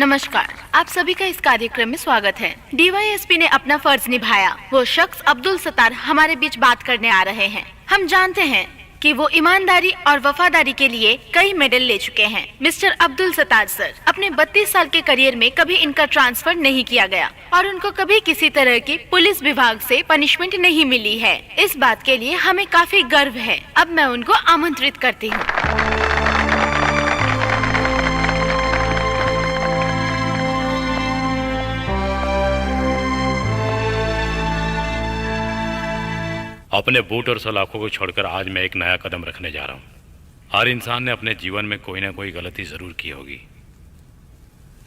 नमस्कार, आप सभी का इस कार्यक्रम में स्वागत है। डीवाईएसपी ने अपना फर्ज निभाया। वो शख्स अब्दुल सत्तार हमारे बीच बात करने आ रहे हैं। हम जानते हैं कि वो ईमानदारी और वफादारी के लिए कई मेडल ले चुके हैं। मिस्टर अब्दुल सत्तार सर, अपने 32 साल के करियर में कभी इनका ट्रांसफर नहीं किया गया और उनको कभी किसी तरह की पुलिस विभाग से पनिशमेंट नहीं मिली है। इस बात के लिए हमें काफी गर्व है। अब मैं उनको आमंत्रित करती हूँ। अपने बूट और सलाखों को छोड़कर आज मैं एक नया कदम रखने जा रहा हूँ। हर इंसान ने अपने जीवन में कोई ना कोई गलती ज़रूर की होगी।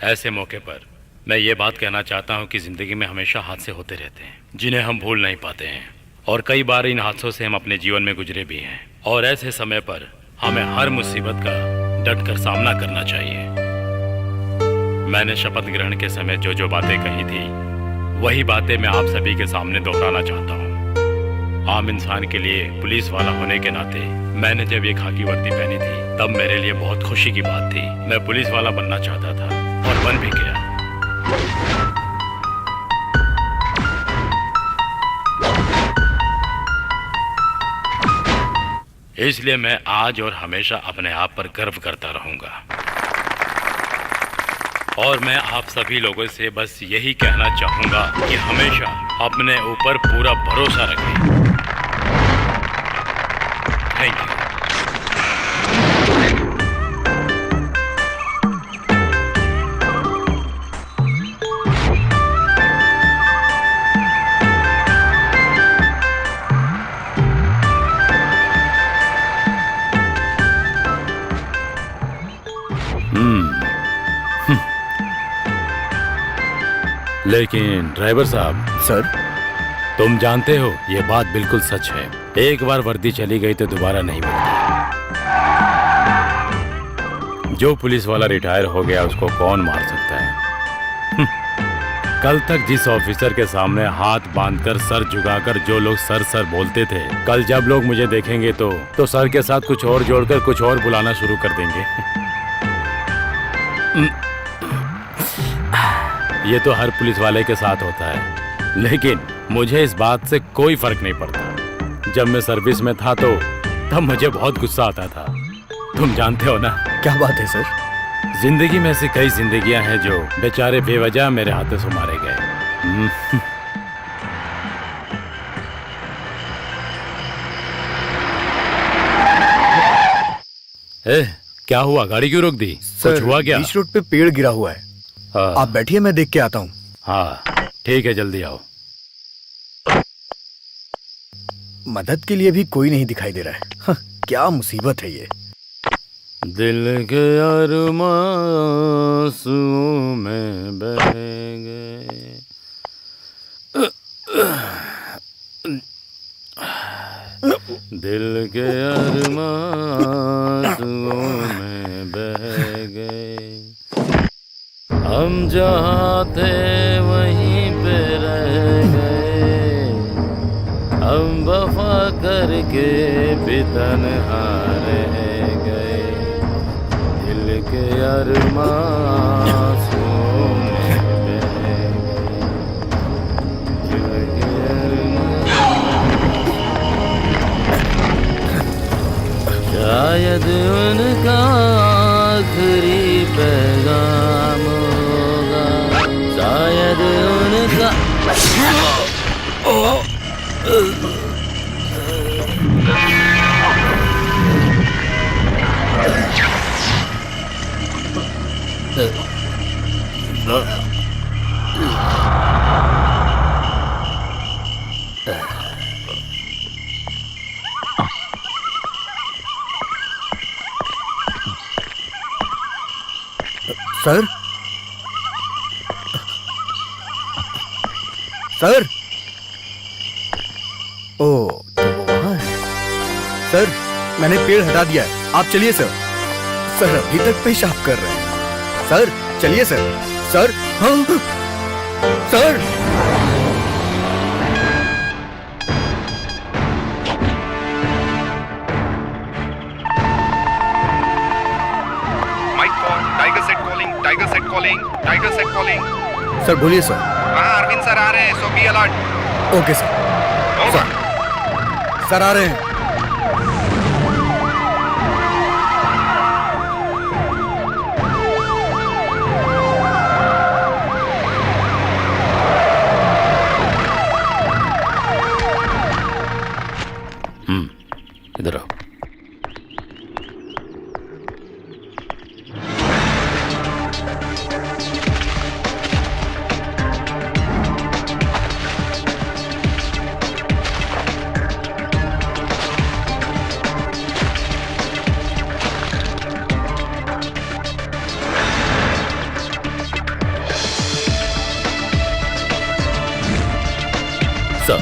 ऐसे मौके पर मैं ये बात कहना चाहता हूँ कि ज़िंदगी में हमेशा हादसे होते रहते हैं जिन्हें हम भूल नहीं पाते हैं, और कई बार इन हादसों से हम अपने जीवन में गुजरे भी हैं। और ऐसे समय पर हमें हर मुसीबत का डट कर सामना करना चाहिए। मैंने शपथ ग्रहण के समय जो जो बातें कही थी वही बातें मैं आप सभी के सामने दोहराना चाहता हूँ। आम इंसान के लिए पुलिस वाला होने के नाते मैंने जब ये खाकी वर्दी पहनी थी तब मेरे लिए बहुत खुशी की बात थी। मैं पुलिस वाला बनना चाहता था और बन भी गया। इसलिए मैं आज और हमेशा अपने आप पर गर्व करता रहूंगा। और मैं आप सभी लोगों से बस यही कहना चाहूंगा कि हमेशा अपने ऊपर पूरा भरोसा रखें। Thank you. लेकिन ड्राइवर साहब। सर, तुम जानते हो ये बात बिल्कुल सच है। एक बार वर्दी चली गई तो दोबारा नहीं मिलती। जो पुलिस वाला रिटायर हो गया उसको कौन मार सकता है। कल तक जिस ऑफिसर के सामने हाथ बांधकर सर झुकाकर जो लोग सर सर बोलते थे, कल जब लोग मुझे देखेंगे तो सर के साथ कुछ और जोड़कर कुछ और बुलाना शुरू कर देंगे। ये तो हर पुलिस वाले के साथ होता है, लेकिन मुझे इस बात से कोई फर्क नहीं पड़ता। जब मैं सर्विस में था तो तब मुझे बहुत गुस्सा आता था। तुम जानते हो ना। क्या बात है सर? जिंदगी में ऐसी कई जिंदगियां हैं जो बेचारे बेवजह मेरे हाथों से मारे गए। क्या हुआ? गाड़ी क्यों रोक दी? कुछ हुआ क्या? बीच रोड पे पेड़ गिरा हुआ है। आप बैठिए, मैं देख के आता हूँ। हाँ ठीक है, जल्दी आओ। मदद के लिए भी कोई नहीं दिखाई दे रहा है। हाँ, क्या मुसीबत है ये। दिल के अरमां में बह गए। दिल के अरमां में बह गए। हम जहाँ थे वहीं पे रह गए। हम वफा करके भी तन्हा रह गए। दिल के अरमां में बह गए। दिल के शायद उनका आखिरी पैगाम होगा। शायद उनका सर, सर, ओ तो वहाँ है। सर, मैंने पेड़ हटा दिया है, आप चलिए सर। सर अभी तक पेशाब कर रहे हैं। सर चलिए सर। सर, हाँ sir. Mic on, Tiger set calling, Tiger set calling, Tiger speaking. Sir बोलिए सर। हाँ, अरविंद सर आ रहे हैं, so be alert. Okay sir. Over. Sir आ रहे हैं। इधर आओ। सर,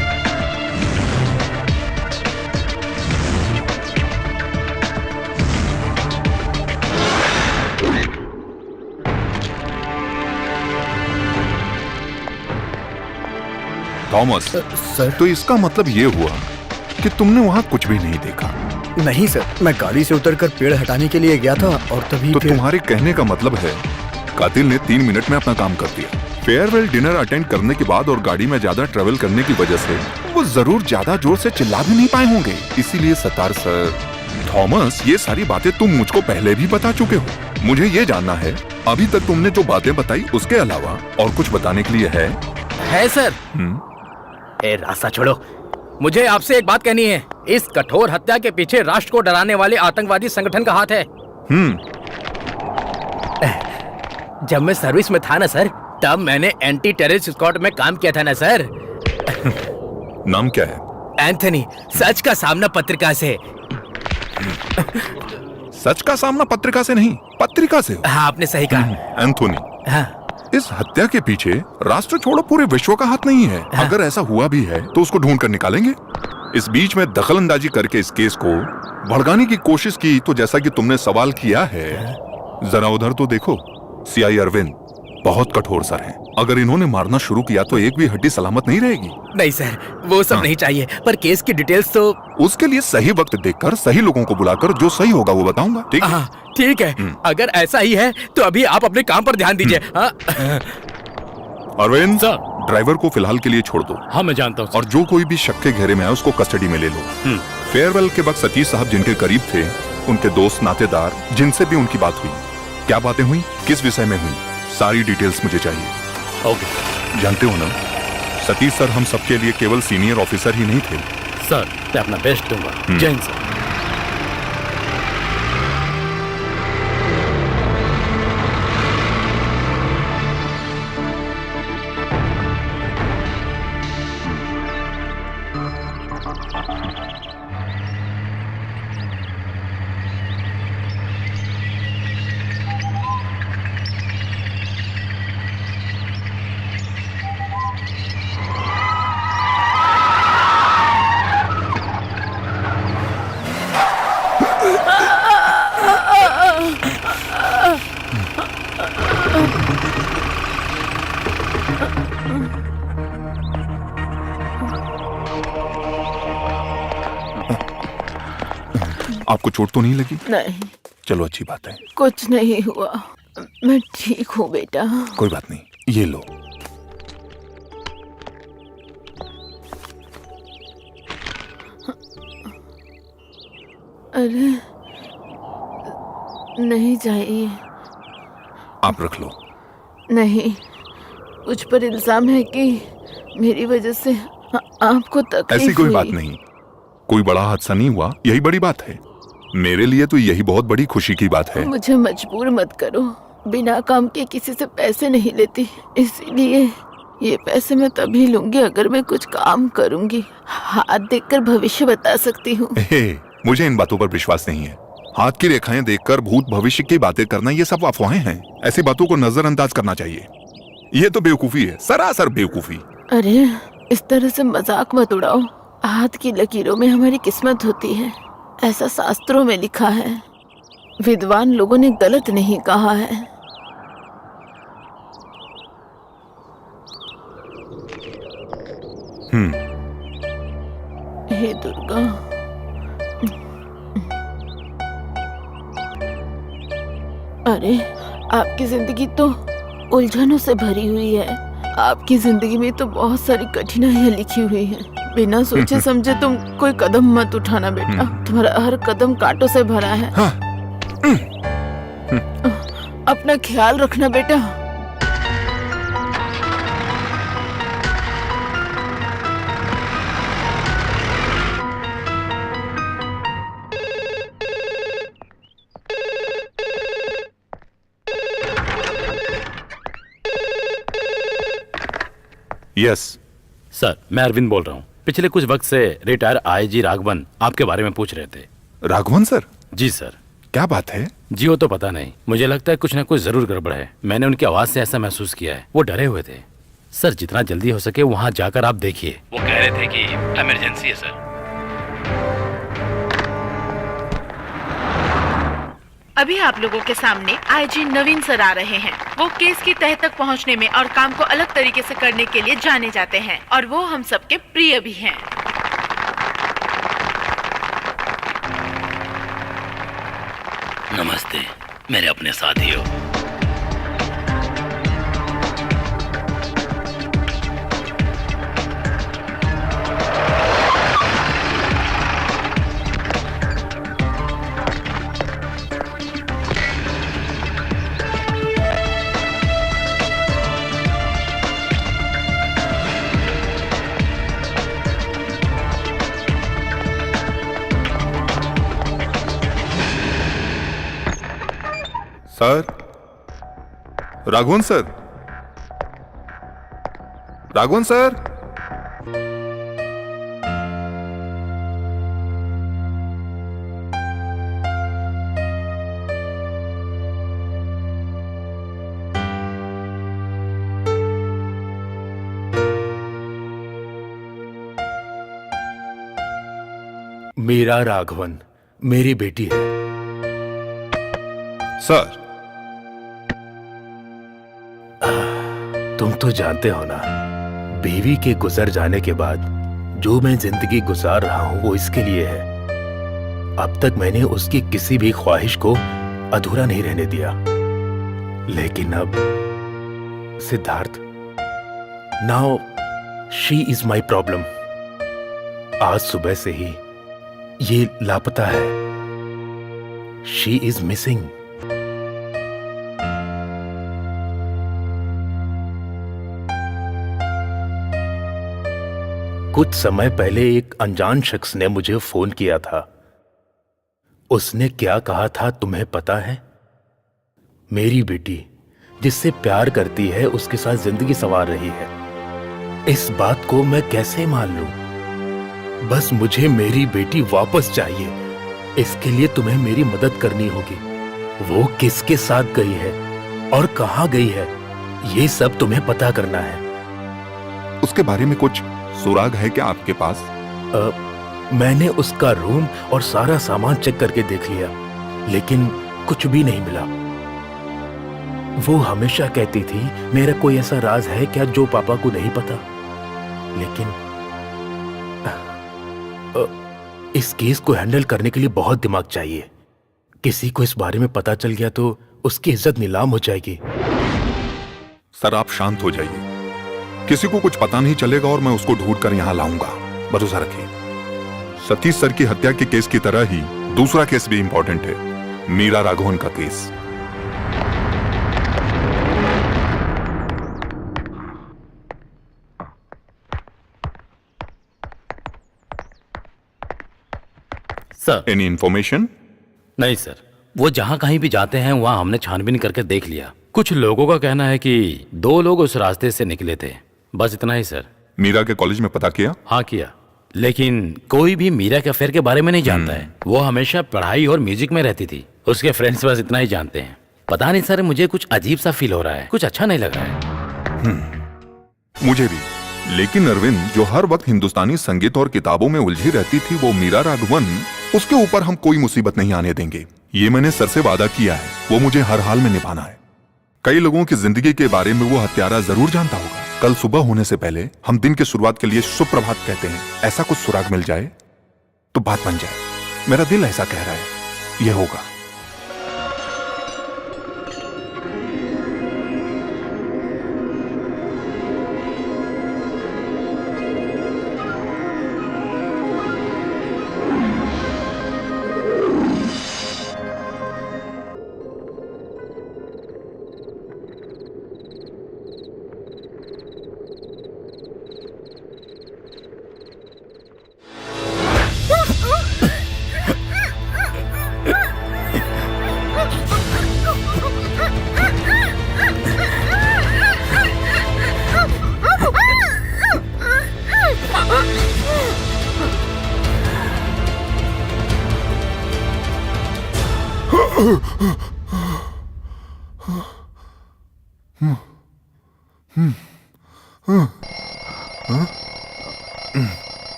थॉमस, सर तो इसका मतलब ये हुआ कि तुमने वहाँ कुछ भी नहीं देखा। नहीं सर, मैं गाड़ी से उतरकर पेड़ हटाने के लिए गया था और तभी तो फिर... तुम्हारे कहने का मतलब है कातिल ने 3 मिनट में अपना काम कर दिया। फेयरवेल डिनर अटेंड करने के बाद और गाड़ी में ज्यादा ट्रेवल करने की वजह से वो जरूर ज्यादा जोर से चिल्ला भी नहीं पाए होंगे। इसीलिए सतार सर, थॉमस, ये सारी बातें तुम मुझको पहले भी बता चुके हो। मुझे ये जानना है अभी तक तुमने जो बातें बताई उसके अलावा और कुछ बताने के लिए है सर। ए रास्ता छोड़ो, मुझे आपसे एक बात कहनी है। इस कठोर हत्या के पीछे राष्ट्र को डराने वाले आतंकवादी संगठन का हाथ है। जब मैं सर्विस में था ना सर, तब मैंने एंटी टेररिस्ट स्क्वाड में काम किया था ना सर। नाम क्या है? एंथनी। सच का सामना पत्रिका से। सच का सामना पत्रिका से नहीं, पत्रिका से हो। हाँ, आपने सही कहा। एंथोनी, हाँ। इस हत्या के पीछे राष्ट्र छोड़ो पूरे विश्व का हाथ नहीं है। हाँ। अगर ऐसा हुआ भी है तो उसको ढूंढ कर निकालेंगे। इस बीच में दखलंदाजी करके इस केस को भड़काने की कोशिश की तो जैसा कि तुमने सवाल किया है, जरा उधर तो देखो। सीआई अरविंद बहुत कठोर सर हैं। अगर इन्होंने मारना शुरू किया तो एक भी हड्डी सलामत नहीं रहेगी। नहीं सर, वो सब नहीं चाहिए, पर केस की डिटेल्स तो... उसके लिए सही वक्त देखकर सही लोगों को बुलाकर जो सही होगा वो बताऊंगा। ठीक है? हाँ, ठीक है। अगर ऐसा ही है तो अभी आप अपने काम पर ध्यान दीजिए। हाँ? अरविंद सर। ड्राइवर को फिलहाल के लिए छोड़ दो। हाँ मैं जानता हूँ और जो कोई भी शक के घेरे में है उसको कस्टडी में ले लो। फेयरवेल के वक्त सतीश साहब जिनके करीब थे, उनके दोस्त नातेदार जिनसे भी उनकी बात हुई, क्या बातें हुई, किस विषय में हुई, सारी डिटेल्स मुझे चाहिए। ओके जानते हो ना, सतीश सर हम सबके लिए केवल सीनियर ऑफिसर ही नहीं थे। सर, मैं अपना बेस्ट दूंगा। जय हिंद सर। आपको चोट तो नहीं लगी? नहीं, चलो अच्छी बात है। कुछ नहीं हुआ, मैं ठीक हूँ बेटा। कोई बात नहीं, ये लो। अरे नहीं चाहिए। आप रख लो। नहीं, मुझ पर इल्जाम है कि मेरी वजह से आपको तकलीफ ऐसी कोई हुई। बात नहीं, कोई बड़ा हादसा नहीं हुआ, यही बड़ी बात है। मेरे लिए तो यही बहुत बड़ी खुशी की बात है। मुझे मजबूर मत करो, बिना काम के किसी से पैसे नहीं लेती, इसीलिए ये पैसे मैं तभी लूंगी अगर मैं कुछ काम करूंगी। हाथ देखकर भविष्य बता सकती हूँ। मुझे इन बातों पर विश्वास नहीं है। हाथ की रेखाएं देखकर भूत भविष्य की बातें करना ये सब अफवाहें हैं। ऐसी बातों को नजरअंदाज करना चाहिए। ये तो बेवकूफी है, सरासर बेवकूफी। अरे इस तरह से मजाक मत उड़ाओ। हाथ की लकीरों में हमारी किस्मत होती है, ऐसा शास्त्रों में लिखा है। विद्वान लोगों ने गलत नहीं कहा है। हे दुर्गा, अरे आपकी जिंदगी तो उलझनों से भरी हुई है। आपकी जिंदगी में तो बहुत सारी कठिनाइयाँ लिखी हुई हैं। बिना सोचे समझे तुम कोई कदम मत उठाना बेटा। तुम्हारा हर कदम कांटों से भरा है। हाँ। अपना ख्याल रखना बेटा। यस। सर, मैं अरविंद बोल रहा हूँ। पिछले कुछ वक्त से रिटायर आईजी राघवन आपके बारे में पूछ रहे थे। राघवन सर? जी सर। क्या बात है? जी वो तो पता नहीं, मुझे लगता है कुछ ना कुछ जरूर गड़बड़ है। मैंने उनकी आवाज से ऐसा महसूस किया है। वो डरे हुए थे। सर, जितना जल्दी हो सके वहाँ जाकर आप देखिए। वो कह रहे थे कि इमरजेंसी है सर। अभी आप लोगों के सामने आईजी नवीन सर आ रहे हैं। वो केस की तह तक पहुंचने में और काम को अलग तरीके से करने के लिए जाने जाते हैं और वो हम सबके प्रिय भी हैं। नमस्ते मेरे अपने साथियों। Sir, Raghavan sir, Raghavan sir. Meera Raghavan मेरी बेटी है। सर, तुम तो जानते हो ना, बीवी के गुजर जाने के बाद जो मैं जिंदगी गुजार रहा हूं वो इसके लिए है। अब तक मैंने उसकी किसी भी ख्वाहिश को अधूरा नहीं रहने दिया। लेकिन अब Siddharth, now she is my problem. आज सुबह से ही ये लापता है। She is missing. कुछ समय पहले एक अनजान शख्स ने मुझे फोन किया था। उसने क्या कहा था तुम्हें पता है? मेरी बेटी जिससे प्यार करती है उसके साथ जिंदगी संवार रही है। इस बात को मैं कैसे मान लूं? बस मुझे मेरी बेटी वापस चाहिए। इसके लिए तुम्हें मेरी मदद करनी होगी। वो किसके साथ गई है और कहां गई है, ये सब तुम्हें पता करना है। उसके बारे में कुछ सुराग है क्या आपके पास? मैंने उसका रूम और सारा सामान चेक करके देख लिया, लेकिन कुछ भी नहीं मिला। वो हमेशा कहती थी मेरा कोई ऐसा राज है क्या जो पापा को नहीं पता। लेकिन इस केस को हैंडल करने के लिए बहुत दिमाग चाहिए। किसी को इस बारे में पता चल गया तो उसकी इज्जत नीलाम हो जाएगी। सर, आप शांत हो जाइए। किसी को कुछ पता नहीं चलेगा और मैं उसको ढूंढ कर यहां लाऊंगा। भरोसा रखिए। सतीश सर की हत्या के केस की तरह ही दूसरा केस भी इंपॉर्टेंट है, मीरा राघवन का केस। Sir, any information? नहीं सर, वो जहाँ कहीं भी जाते हैं वहाँ हमने छानबीन करके देख लिया। कुछ लोगों का कहना है कि 2 लोग उस रास्ते से निकले थे। बस इतना ही सर। मीरा के कॉलेज में पता किया? हाँ किया, लेकिन कोई भी मीरा के अफेयर के बारे में नहीं जानता है। वो हमेशा पढ़ाई और म्यूजिक में रहती थी। उसके फ्रेंड्स बस इतना ही जानते हैं। पता नहीं सर, मुझे कुछ अजीब सा फील हो रहा है। कुछ अच्छा नहीं लग रहा है। मुझे भी। लेकिन अरविंद, जो हर वक्त हिंदुस्तानी संगीत और किताबों में उलझी रहती थी, वो मीरा राघवन, उसके ऊपर हम कोई मुसीबत नहीं आने देंगे। ये मैंने सर से वादा किया है, वो मुझे हर हाल में निभाना है। कई लोगों की जिंदगी के बारे में वो हत्यारा जरूर जानता होगा। कल सुबह होने से पहले हम दिन की शुरुआत के लिए सुप्रभात कहते हैं। ऐसा कुछ सुराग मिल जाए तो बात बन जाए। मेरा दिल ऐसा कह रहा है, ये होगा।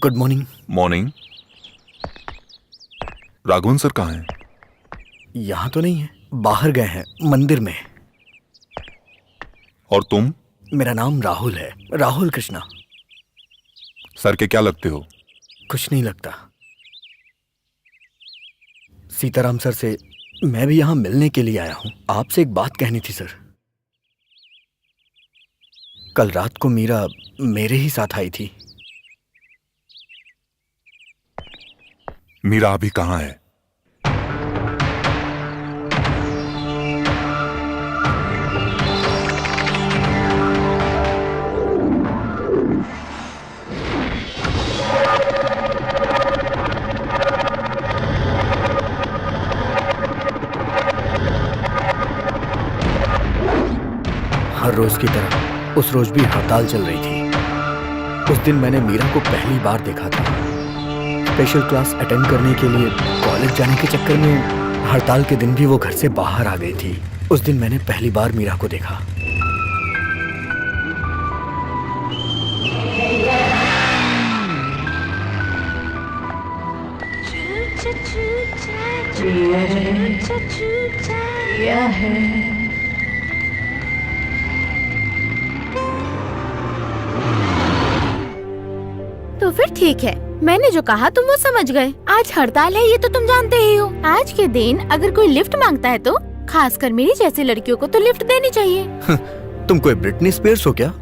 Good morning. Morning. Raghavan sir कहाँ हैं? यहाँ तो नहीं है, बाहर गए हैं मंदिर में। और तुम? मेरा नाम राहुल है, राहुल कृष्णा। सर के क्या लगते हो? कुछ नहीं लगता। सीताराम सर से मैं भी यहाँ मिलने के लिए आया हूँ। आपसे एक बात कहनी थी सर। कल रात को मीरा मेरे ही साथ आई थी। मीरा अभी कहाँ है? हर रोज की तरह उस रोज भी हड़ताल चल रही थी। उस दिन मैंने मीरा को पहली बार देखा था। स्पेशल क्लास अटेंड करने के लिए कॉलेज जाने के चक्कर में हड़ताल के दिन भी वो घर से बाहर आ गई थी। उस दिन मैंने पहली बार मीरा को देखा। तो फिर ठीक है, मैंने जो कहा तुम वो समझ गए। आज हड़ताल है ये तो तुम जानते ही हो। आज के दिन अगर कोई लिफ्ट मांगता है तो खासकर मेरी जैसी लड़कियों को तो लिफ्ट देनी चाहिए। तुम कोई ब्रिटनी स्पीयर्स हो क्या?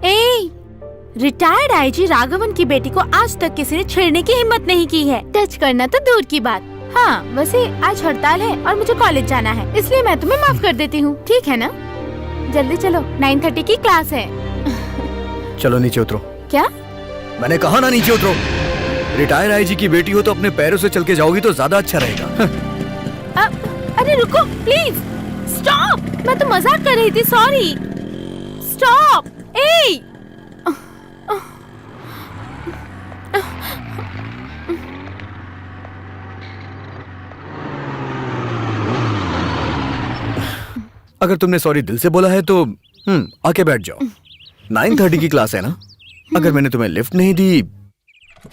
रिटायर्ड आईजी राघवन की बेटी को आज तक किसी ने छेड़ने की हिम्मत नहीं की है। टच करना तो दूर की बात। हाँ, वैसे आज हड़ताल है और मुझे कॉलेज जाना है, इसलिए मैं तुम्हें माफ कर देती हूँ। ठीक है ना? जल्दी चलो, 9:30 की क्लास है। चलो नीचे उतरो। क्या? मैंने कहा ना नीचे उतरो। रिटायर आईजी की बेटी हो तो अपने पैरों से चल के जाओगी तो ज्यादा अच्छा रहेगा। अरे रुको प्लीज, स्टॉप। मैं तो मजाक कर रही थी, सॉरी। स्टॉप। अगर तुमने सॉरी दिल से बोला है तो आके बैठ जाओ। 9:30 की क्लास है ना? अगर मैंने तुम्हें लिफ्ट नहीं दी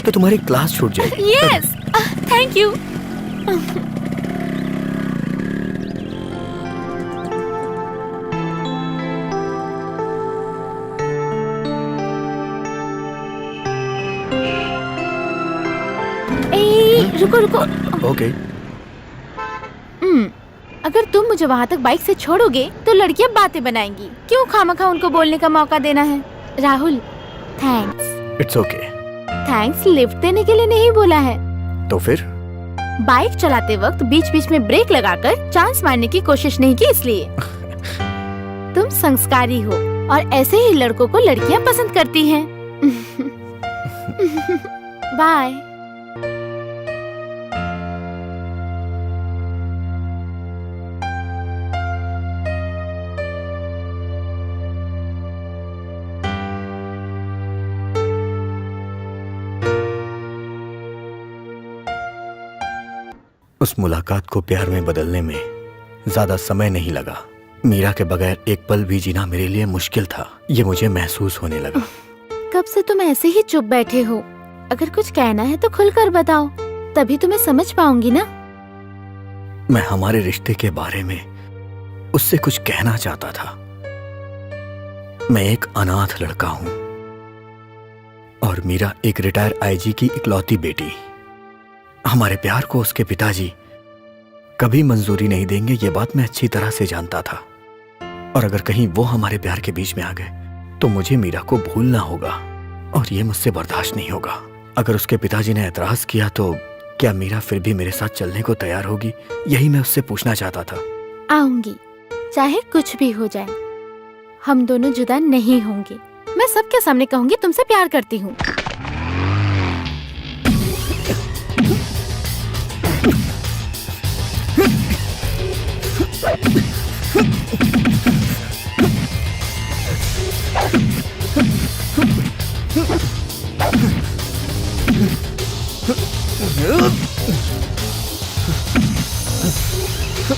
तो तुम्हारी क्लास छूट जाएगी। Yes, thank you. रुको रुको। ओके। अगर तुम मुझे वहाँ तक बाइक से छोड़ोगे तो लड़कियाँ बातें बनाएंगी। क्यों खामखा उनको बोलने का मौका देना है? Rahul, thanks. It's okay. Thanks lift देने के लिए नहीं बोला है। तो फिर? बाइक चलाते वक्त बीच बीच में ब्रेक लगाकर चांस मारने की कोशिश नहीं की, इसलिए। तुम संस्कारी हो और ऐसे ही लड़कों को लड़कियाँ पसंद करती हैं। बाय। उस मुलाकात को प्यार में बदलने में ज्यादा समय नहीं लगा। मीरा के बगैर एक पल भी जीना मेरे लिए मुश्किल था, ये मुझे महसूस होने लगा। कब से तुम ऐसे ही चुप बैठे हो? अगर कुछ कहना है तो खुलकर बताओ, तभी तुम्हें समझ पाऊंगी ना। मैं हमारे रिश्ते के बारे में उससे कुछ कहना चाहता था। मैं एक अनाथ लड़का हूं और मीरा एक रिटायर आईजी की इकलौती बेटी। हमारे प्यार को उसके पिताजी कभी मंजूरी नहीं देंगे, ये बात मैं अच्छी तरह से जानता था। और अगर कहीं वो हमारे प्यार के बीच में आ गए तो मुझे मीरा को भूलना होगा और ये मुझसे बर्दाश्त नहीं होगा। अगर उसके पिताजी ने एतराज किया तो क्या मीरा फिर भी मेरे साथ चलने को तैयार होगी? यही मैं उससे पूछना चाहता था। आऊंगी, चाहे कुछ भी हो जाए। हम दोनों जुदा नहीं होंगे। मैं सबके सामने कहूंगी तुमसे प्यार करती हूँ।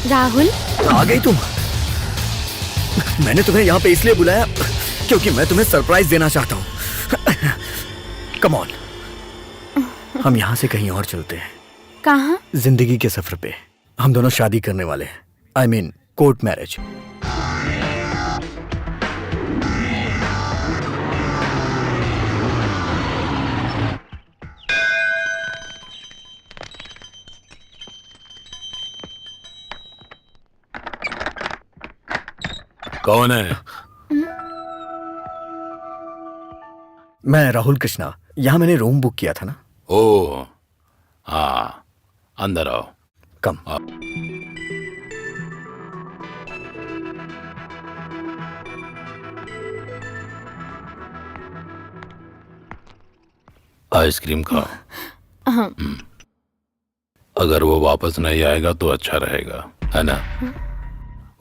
राहुल, आ गई तुम? मैंने तुम्हें यहाँ पे इसलिए बुलाया क्योंकि मैं तुम्हें सरप्राइज देना चाहता हूँ। कम ऑन, हम यहाँ से कहीं और चलते हैं। कहाँ? जिंदगी के सफर पे। हम दोनों शादी करने वाले हैं। I mean court marriage. कौन है? मैं राहुल कृष्णा। यहाँ मैंने रूम बुक किया था ना। ओ हाँ, अंदर आओ। कम। आइसक्रीम खाओ। अगर वो वापस नहीं आएगा तो अच्छा रहेगा, है ना?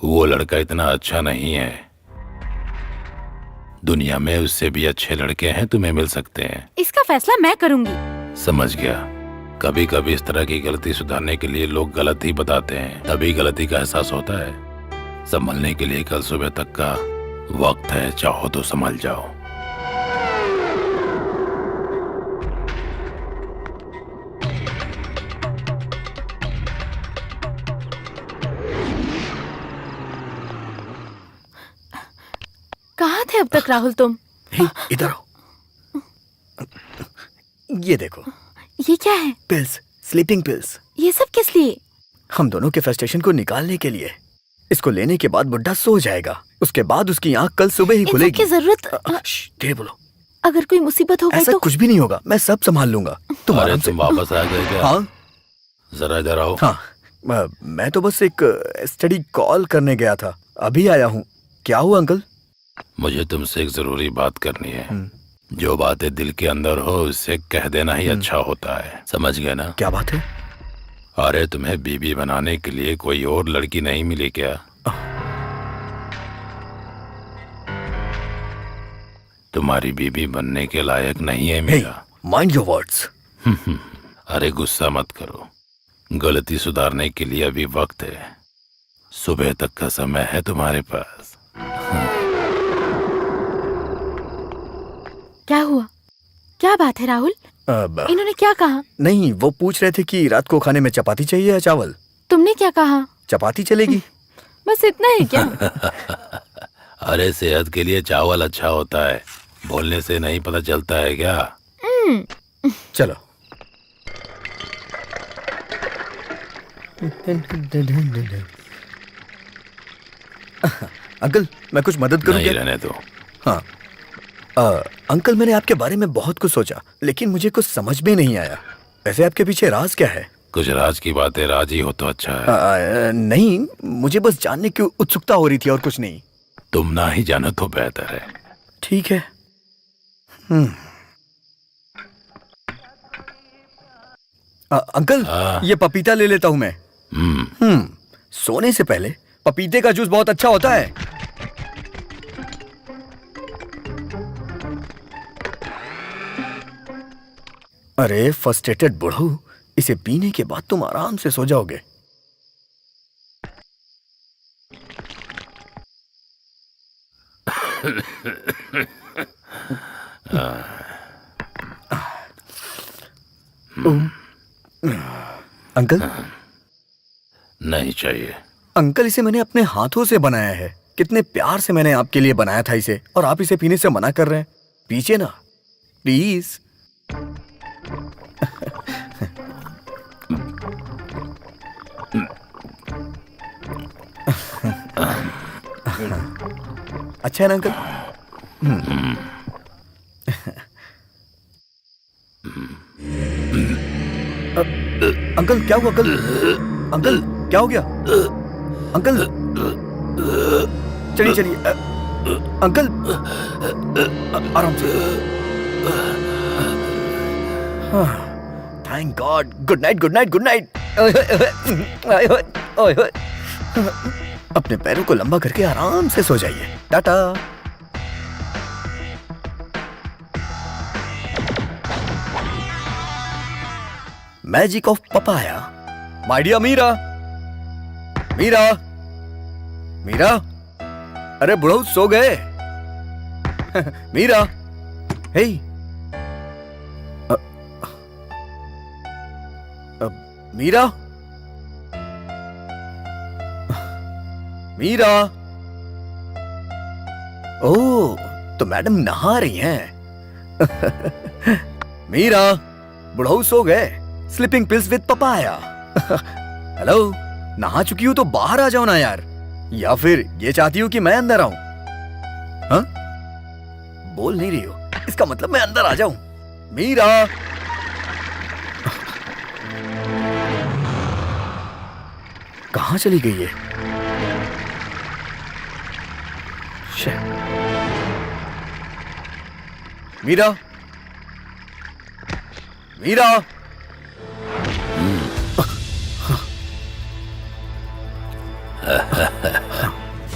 वो लड़का इतना अच्छा नहीं है। दुनिया में उससे भी अच्छे लड़के हैं, तुम्हें मिल सकते हैं। इसका फैसला मैं करूंगी। समझ गया। कभी कभी इस तरह की गलती सुधारने के लिए लोग गलत ही बताते हैं, तभी गलती का एहसास होता है। संभलने के लिए कल सुबह तक का वक्त है, चाहो तो संभल जाओ। कहाँ थे अब तक राहुल तुम? इधर आओ। ये देखो। ये क्या है? Pills, sleeping pills. ये सब किस लिए? हम दोनों के फ्रस्ट्रेशन को निकालने के लिए। इसको लेने के बाद बुड्ढा सो जाएगा। उसके बाद उसकी आंख कल सुबह ही खुलेगी। की जरूरत? धीरे बोलो। अगर कोई मुसीबत हो गई ऐसा तो? कुछ भी नहीं होगा, मैं सब संभाल लूंगा। तुम आराम से। तुम वापस आ गए क्या? हाँ। जरा इधर आओ। हाँ, मैं तो बस एक स्टडी कॉल करने गया था, अभी आया हूँ। क्या हुआ अंकल? मुझे तुमसे एक जरूरी बात करनी है। जो बातें दिल के अंदर हो उससे कह देना ही अच्छा होता है, समझ गए ना? क्या बात है? अरे तुम्हें बीबी बनाने के लिए कोई और लड़की नहीं मिली क्या? तुम्हारी बीबी बनने के लायक नहीं है मेरा। Mind your words. अरे गुस्सा मत करो। गलती सुधारने के लिए अभी वक्त है। सुबह तक का समय है तुम्हारे पास। क्या हुआ? क्या बात है राहुल? इन्होंने क्या कहा? नहीं, वो पूछ रहे थे कि रात को खाने में चपाती चाहिए या चावल। तुमने क्या कहा? चपाती चलेगी। बस इतना ही क्या? अरे सेहत के लिए चावल अच्छा होता है, बोलने से नहीं पता चलता है क्या? चलो। अंकल, मैं कुछ मदद करूं क्या? नहीं, रहने दो। हाँ। अंकल, मैंने आपके बारे में बहुत कुछ सोचा, लेकिन मुझे कुछ समझ में नहीं आया। वैसे आपके पीछे राज क्या है? कुछ राज की बातें राज ही हो तो अच्छा है। नहीं, मुझे बस जानने की उत्सुकता हो रही थी और कुछ नहीं। तुम ना ही जानो तो बेहतर है। ठीक है। अंकल, ये पपीता ले लेता हूँ मैं। सोने से पहले पपीते का जूस बहुत अच्छा होता है। अरे फ्रस्ट्रेटेड बुढ़ऊ, इसे पीने के बाद तुम आराम से सो जाओगे। अंकल? नहीं चाहिए। अंकल, इसे मैंने अपने हाथों से बनाया है। कितने प्यार से मैंने आपके लिए बनाया था इसे, और आप इसे पीने से मना कर रहे हैं। पीछे ना, प्लीज। अच्छा है ना अंकल? अंकल क्या हुआ अंकल? अंकल क्या हो गया अंकल? चलिए चलिए अंकल आराम से। Thank God. Good night good night good night. अपने पैरों को लंबा करके आराम से सो जाइए। Tata. Magic of papaya. My dear Meera. Meera Meera, अरे बुढ़ऊ सो गए? मीरा, हे मीरा, मीरा। ओह, तो मैडम नहा रही हैं। मीरा, बुढ़ऊ सो गए। Sleeping pills with papaya. Hello, नहा चुकी हूं तो बाहर आ जाओ ना यार, या फिर ये चाहती हूं कि मैं अंदर आऊं? हाँ, बोल नहीं रही हो, इसका मतलब मैं अंदर आ जाऊं? मीरा, कहां चली गई है? Meera, Meera.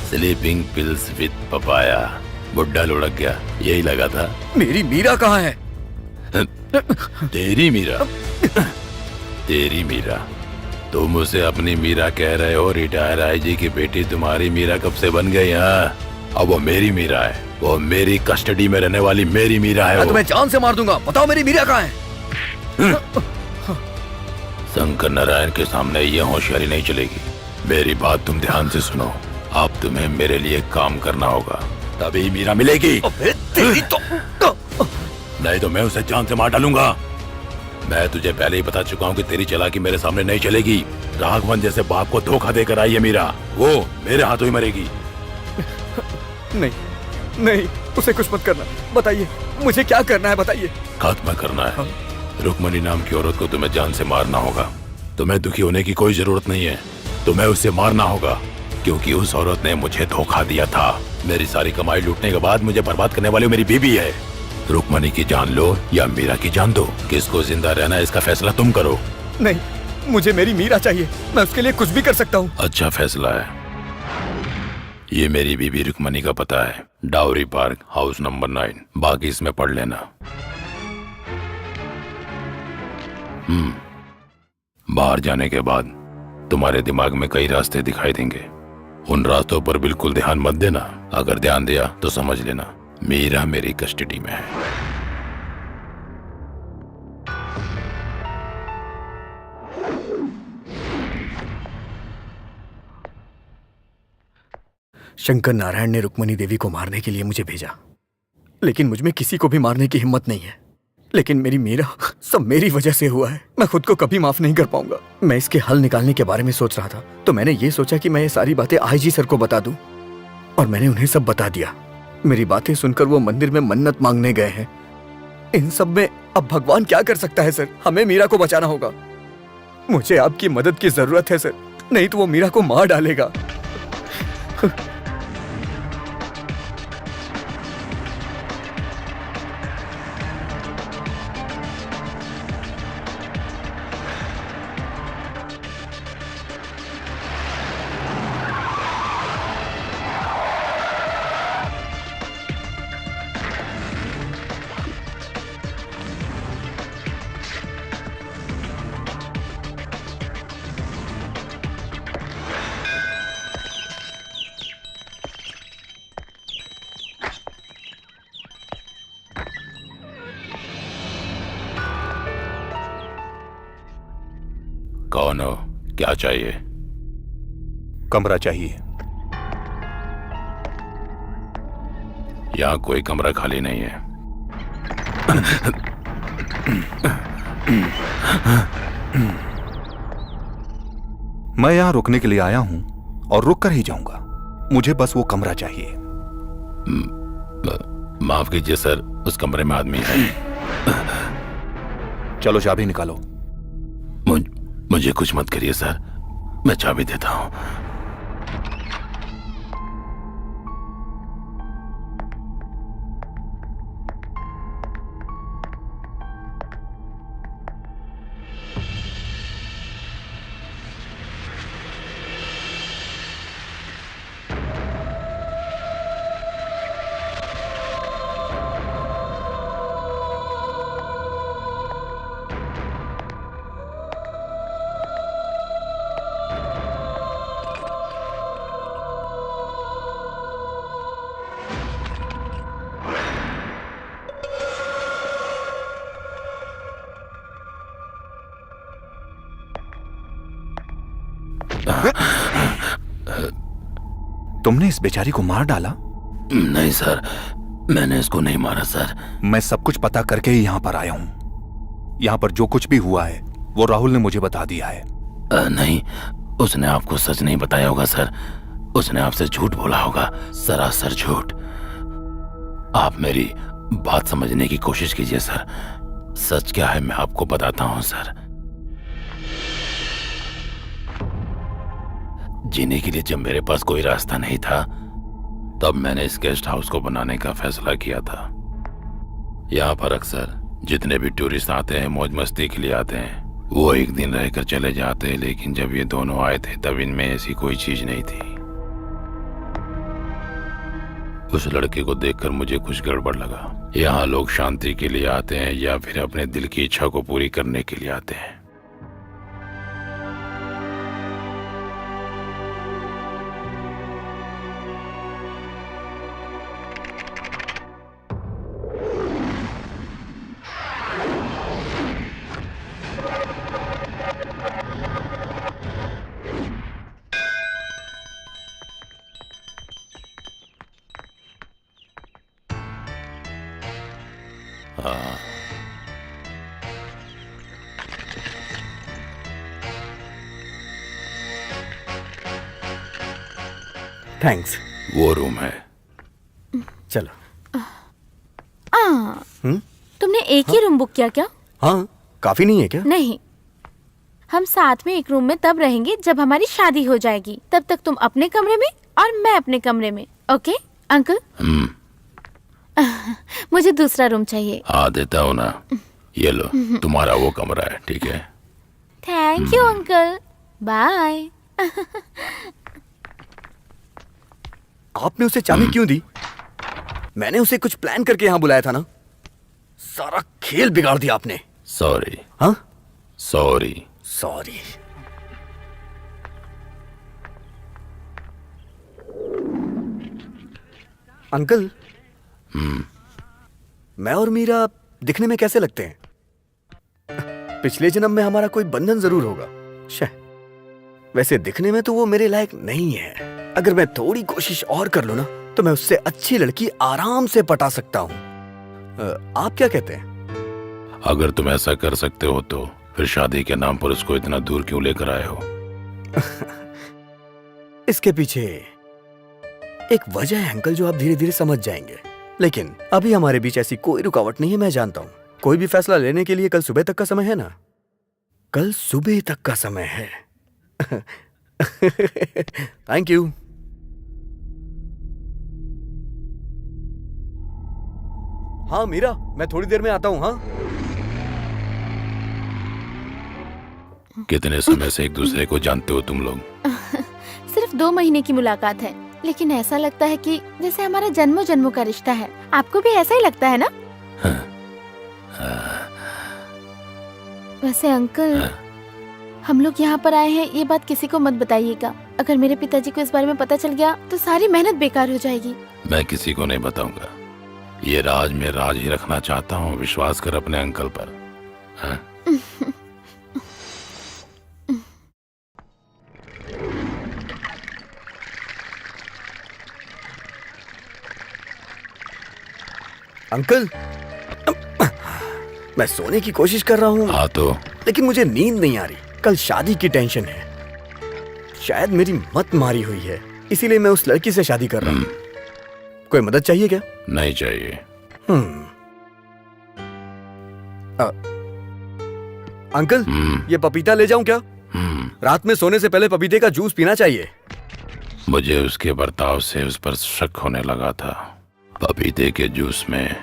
Sleeping pills with papaya. बुड्ढा लुढ़क गया, यही लगा था। मेरी मीरा कहाँ है? तेरी मीरा? तेरी मीरा? तुम उसे अपनी मीरा कह रहे हो? रिटायर आईजी की बेटी तुम्हारी मीरा कब से बन गई? हाँ, अब वो मेरी मीरा है, वो मेरी कस्टडी में रहने वाली मेरी मीरा है। मैं तुम्हें जान से मार दूंगा। बताओ मेरी मीरा कहाँ है? शंकर नारायण के सामने ये होशियारी नहीं चलेगी। मेरी बात तुम ध्यान से सुनो। अब तुम्हें मेरे लिए काम करना होगा, तभी मीरा मिलेगी। तेरी तो नहीं तो मैं उसे जान से मार डालूंगा। मैं तुझे पहले ही बता चुका हूँ कि तेरी चालाकी मेरे सामने नहीं चलेगी। राघवन जैसे बाप को धोखा देकर आई है मीरा, वो मेरे हाथों ही मरेगी। नहीं नहीं, उसे कुछ मत करना। बताइए मुझे क्या करना है, बताइए। खत्म करना है। रुक्मणी नाम की औरत को तुम्हें जान से मारना होगा। तुम्हें दुखी होने की कोई जरूरत नहीं है, तुम्हें उसे मारना होगा, क्योंकि उस औरत ने मुझे धोखा दिया था। मेरी सारी कमाई लूटने के बाद मुझे बर्बाद करने वाली मेरी बीवी है। रुक्मणी की जान लो या मीरा की जान दो, किसको जिंदा रहना है इसका फैसला तुम करो। नहीं, मुझे मेरी मीरा चाहिए, मैं उसके लिए कुछ भी कर सकता हूँ। अच्छा फैसला है। ये मेरी बीबी रुक्मणी का पता है, डावरी पार्क, हाउस नंबर 9। बाकी इसमें पढ़ लेना। बाहर जाने के बाद तुम्हारे दिमाग में कई रास्ते दिखाई देंगे। उन रास्तों पर बिल्कुल ध्यान मत देना। अगर ध्यान दिया तो समझ लेना मीरा मेरी कस्टडी में है। शंकर नारायण ने रुक्मणी देवी को मारने के लिए मुझे भेजा, लेकिन मुझ में किसी को भी मारने की हिम्मत नहीं है। लेकिन मेरी मीरा, सब मेरी वजह से हुआ है। मैं खुद को कभी माफ नहीं कर पाऊंगा। मैं इसके हल निकालने के बारे में सोच रहा था, तो मैंने ये सोचा कि मैं ये सारी बातें आईजी सर को बता दूं, और मैंने उन्हें सब बता दिया। मेरी बातें सुनकर वो मंदिर में मन्नत मांगने गए हैं। इन सब में अब भगवान क्या कर सकता है सर? हमें मीरा को बचाना होगा। मुझे आपकी मदद की जरूरत है सर, नहीं तो वो मीरा को मार डालेगा। कौन हो? क्या चाहिए? कमरा चाहिए। यहाँ कोई कमरा खाली नहीं है। मैं यहाँ रुकने के लिए आया हूँ और रुक कर ही जाऊंगा। मुझे बस वो कमरा चाहिए। माफ कीजिए सर, उस कमरे में आदमी है। चलो चाबी निकालो। मुझे कुछ मत करिए सर, मैं चाबी देता हूँ। तुमने इस बेचारी को मार डाला? नहीं सर, मैंने इसको नहीं मारा सर। मैं सब कुछ पता करके ही यहाँ पर आया हूँ। यहाँ पर जो कुछ भी हुआ है वो राहुल ने मुझे बता दिया है। नहीं, उसने आपको सच नहीं बताया होगा सर, उसने आपसे झूठ बोला होगा, सरासर झूठ। आप मेरी बात समझने की कोशिश कीजिए सर। सच क्या है मैं आपको बताता हूँ सर। जीने के लिए जब मेरे पास कोई रास्ता नहीं था, तब मैंने इस गेस्ट हाउस को बनाने का फैसला किया था। यहाँ पर अक्सर जितने भी टूरिस्ट आते हैं, मौज मस्ती के लिए आते हैं, वो एक दिन रहकर चले जाते हैं। लेकिन जब ये दोनों आए थे तब इनमें ऐसी कोई चीज नहीं थी। उस लड़के को देखकर मुझे कुछ गड़बड़ लगा। यहाँ लोग शांति के लिए आते हैं या फिर अपने दिल की इच्छा को पूरी करने के लिए आते हैं। हाँ, थैंक्स। वो रूम है। चलो। तुमने एक ही रूम बुक किया क्या? हाँ, काफी नहीं है क्या? नहीं, हम साथ में एक रूम में तब रहेंगे जब हमारी शादी हो जाएगी। तब तक तुम अपने कमरे में और मैं अपने कमरे में। Okay uncle? मुझे दूसरा रूम चाहिए। हाँ देता हूँ ना, ये लो तुम्हारा वो कमरा है, ठीक है? Thank you uncle, bye. आपने उसे चाबी क्यों दी? मैंने उसे कुछ प्लान करके यहाँ बुलाया था ना। सारा खेल बिगाड़ दिया आपने। सॉरी। हाँ, सॉरी। सॉरी। अंकल, मैं और मीरा दिखने में कैसे लगते हैं? पिछले जन्म में हमारा कोई बंधन जरूर होगा शायद। वैसे दिखने में तो वो मेरे लायक नहीं है। अगर मैं थोड़ी कोशिश और कर लूं ना तो मैं उससे अच्छी लड़की आराम से पटा सकता हूं। आप क्या कहते हैं? अगर तुम ऐसा कर सकते हो तो फिर शादी के नाम पर उसको इतना दूर क्यों लेकर आए हो? इसके पीछे एक वजह है अंकल, जो आप धीरे धीरे समझ जाएंगे। लेकिन अभी हमारे बीच ऐसी कोई रुकावट नहीं है, मैं जानता हूं। कोई भी फैसला लेने के लिए कल सुबह तक का समय है ना? कल सुबह तक का समय है। Thank you. हाँ मीरा, मैं थोड़ी देर में आता हूँ। हाँ, कितने समय से एक दूसरे को जानते हो तुम लोग? सिर्फ 2 महीने की मुलाकात है, लेकिन ऐसा लगता है कि जैसे हमारा जन्मों जन्मों का रिश्ता है। आपको भी ऐसा ही लगता है ना? वैसे अंकल, हम लोग यहाँ पर आए हैं, ये बात किसी को मत बताइएगा। अगर मेरे पिताजी को इस बारे में पता चल गया तो सारी मेहनत बेकार हो जाएगी। मैं किसी को नहीं बताऊंगा। ये राज में राज ही रखना चाहता हूँ। विश्वास कर अपने अंकल पर। हाँ? अंकल, मैं सोने की कोशिश कर रहा हूँ। हाँ तो? लेकिन मुझे नींद नहीं आ रही। कल शादी की टेंशन है। शायद मेरी मत मारी हुई है, इसीलिए मैं उस लड़की से शादी कर रहा हूँ। कोई मदद चाहिए क्या? नहीं चाहिए। अंकल, ये पपीता ले जाऊं क्या? रात में सोने से पहले पपीते का जूस पीना चाहिए। मुझे उसके बर्ताव से उस पर शक होने लगा था। पपीते के जूस में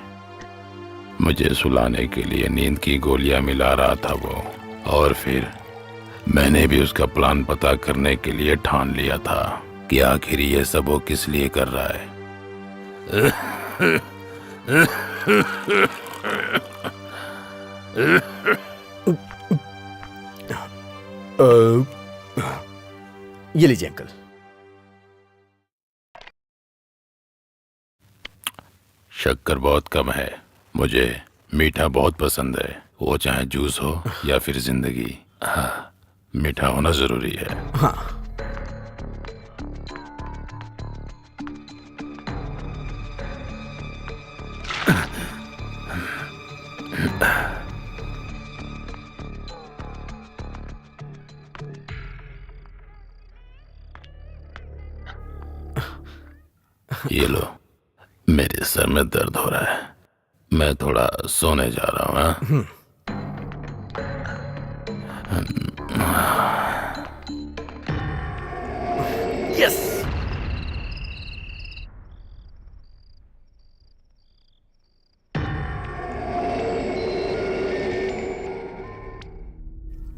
मुझे सुलाने के लिए नींद की गोलियां मिला रहा था वो। और फिर मैंने भी उसका प्लान पता करने के लिए ठान लिया था कि आखिर ये सब वो किस लिए कर रहा है। ये लीजिए अंकल। शक्कर बहुत कम है। मुझे मीठा बहुत पसंद है, वो चाहे जूस हो या फिर जिंदगी। हाँ, मीठा होना जरूरी है। हाँ। ये लो, मेरे सर में दर्द हो रहा है, मैं थोड़ा सोने जा रहा हूँ। Yes.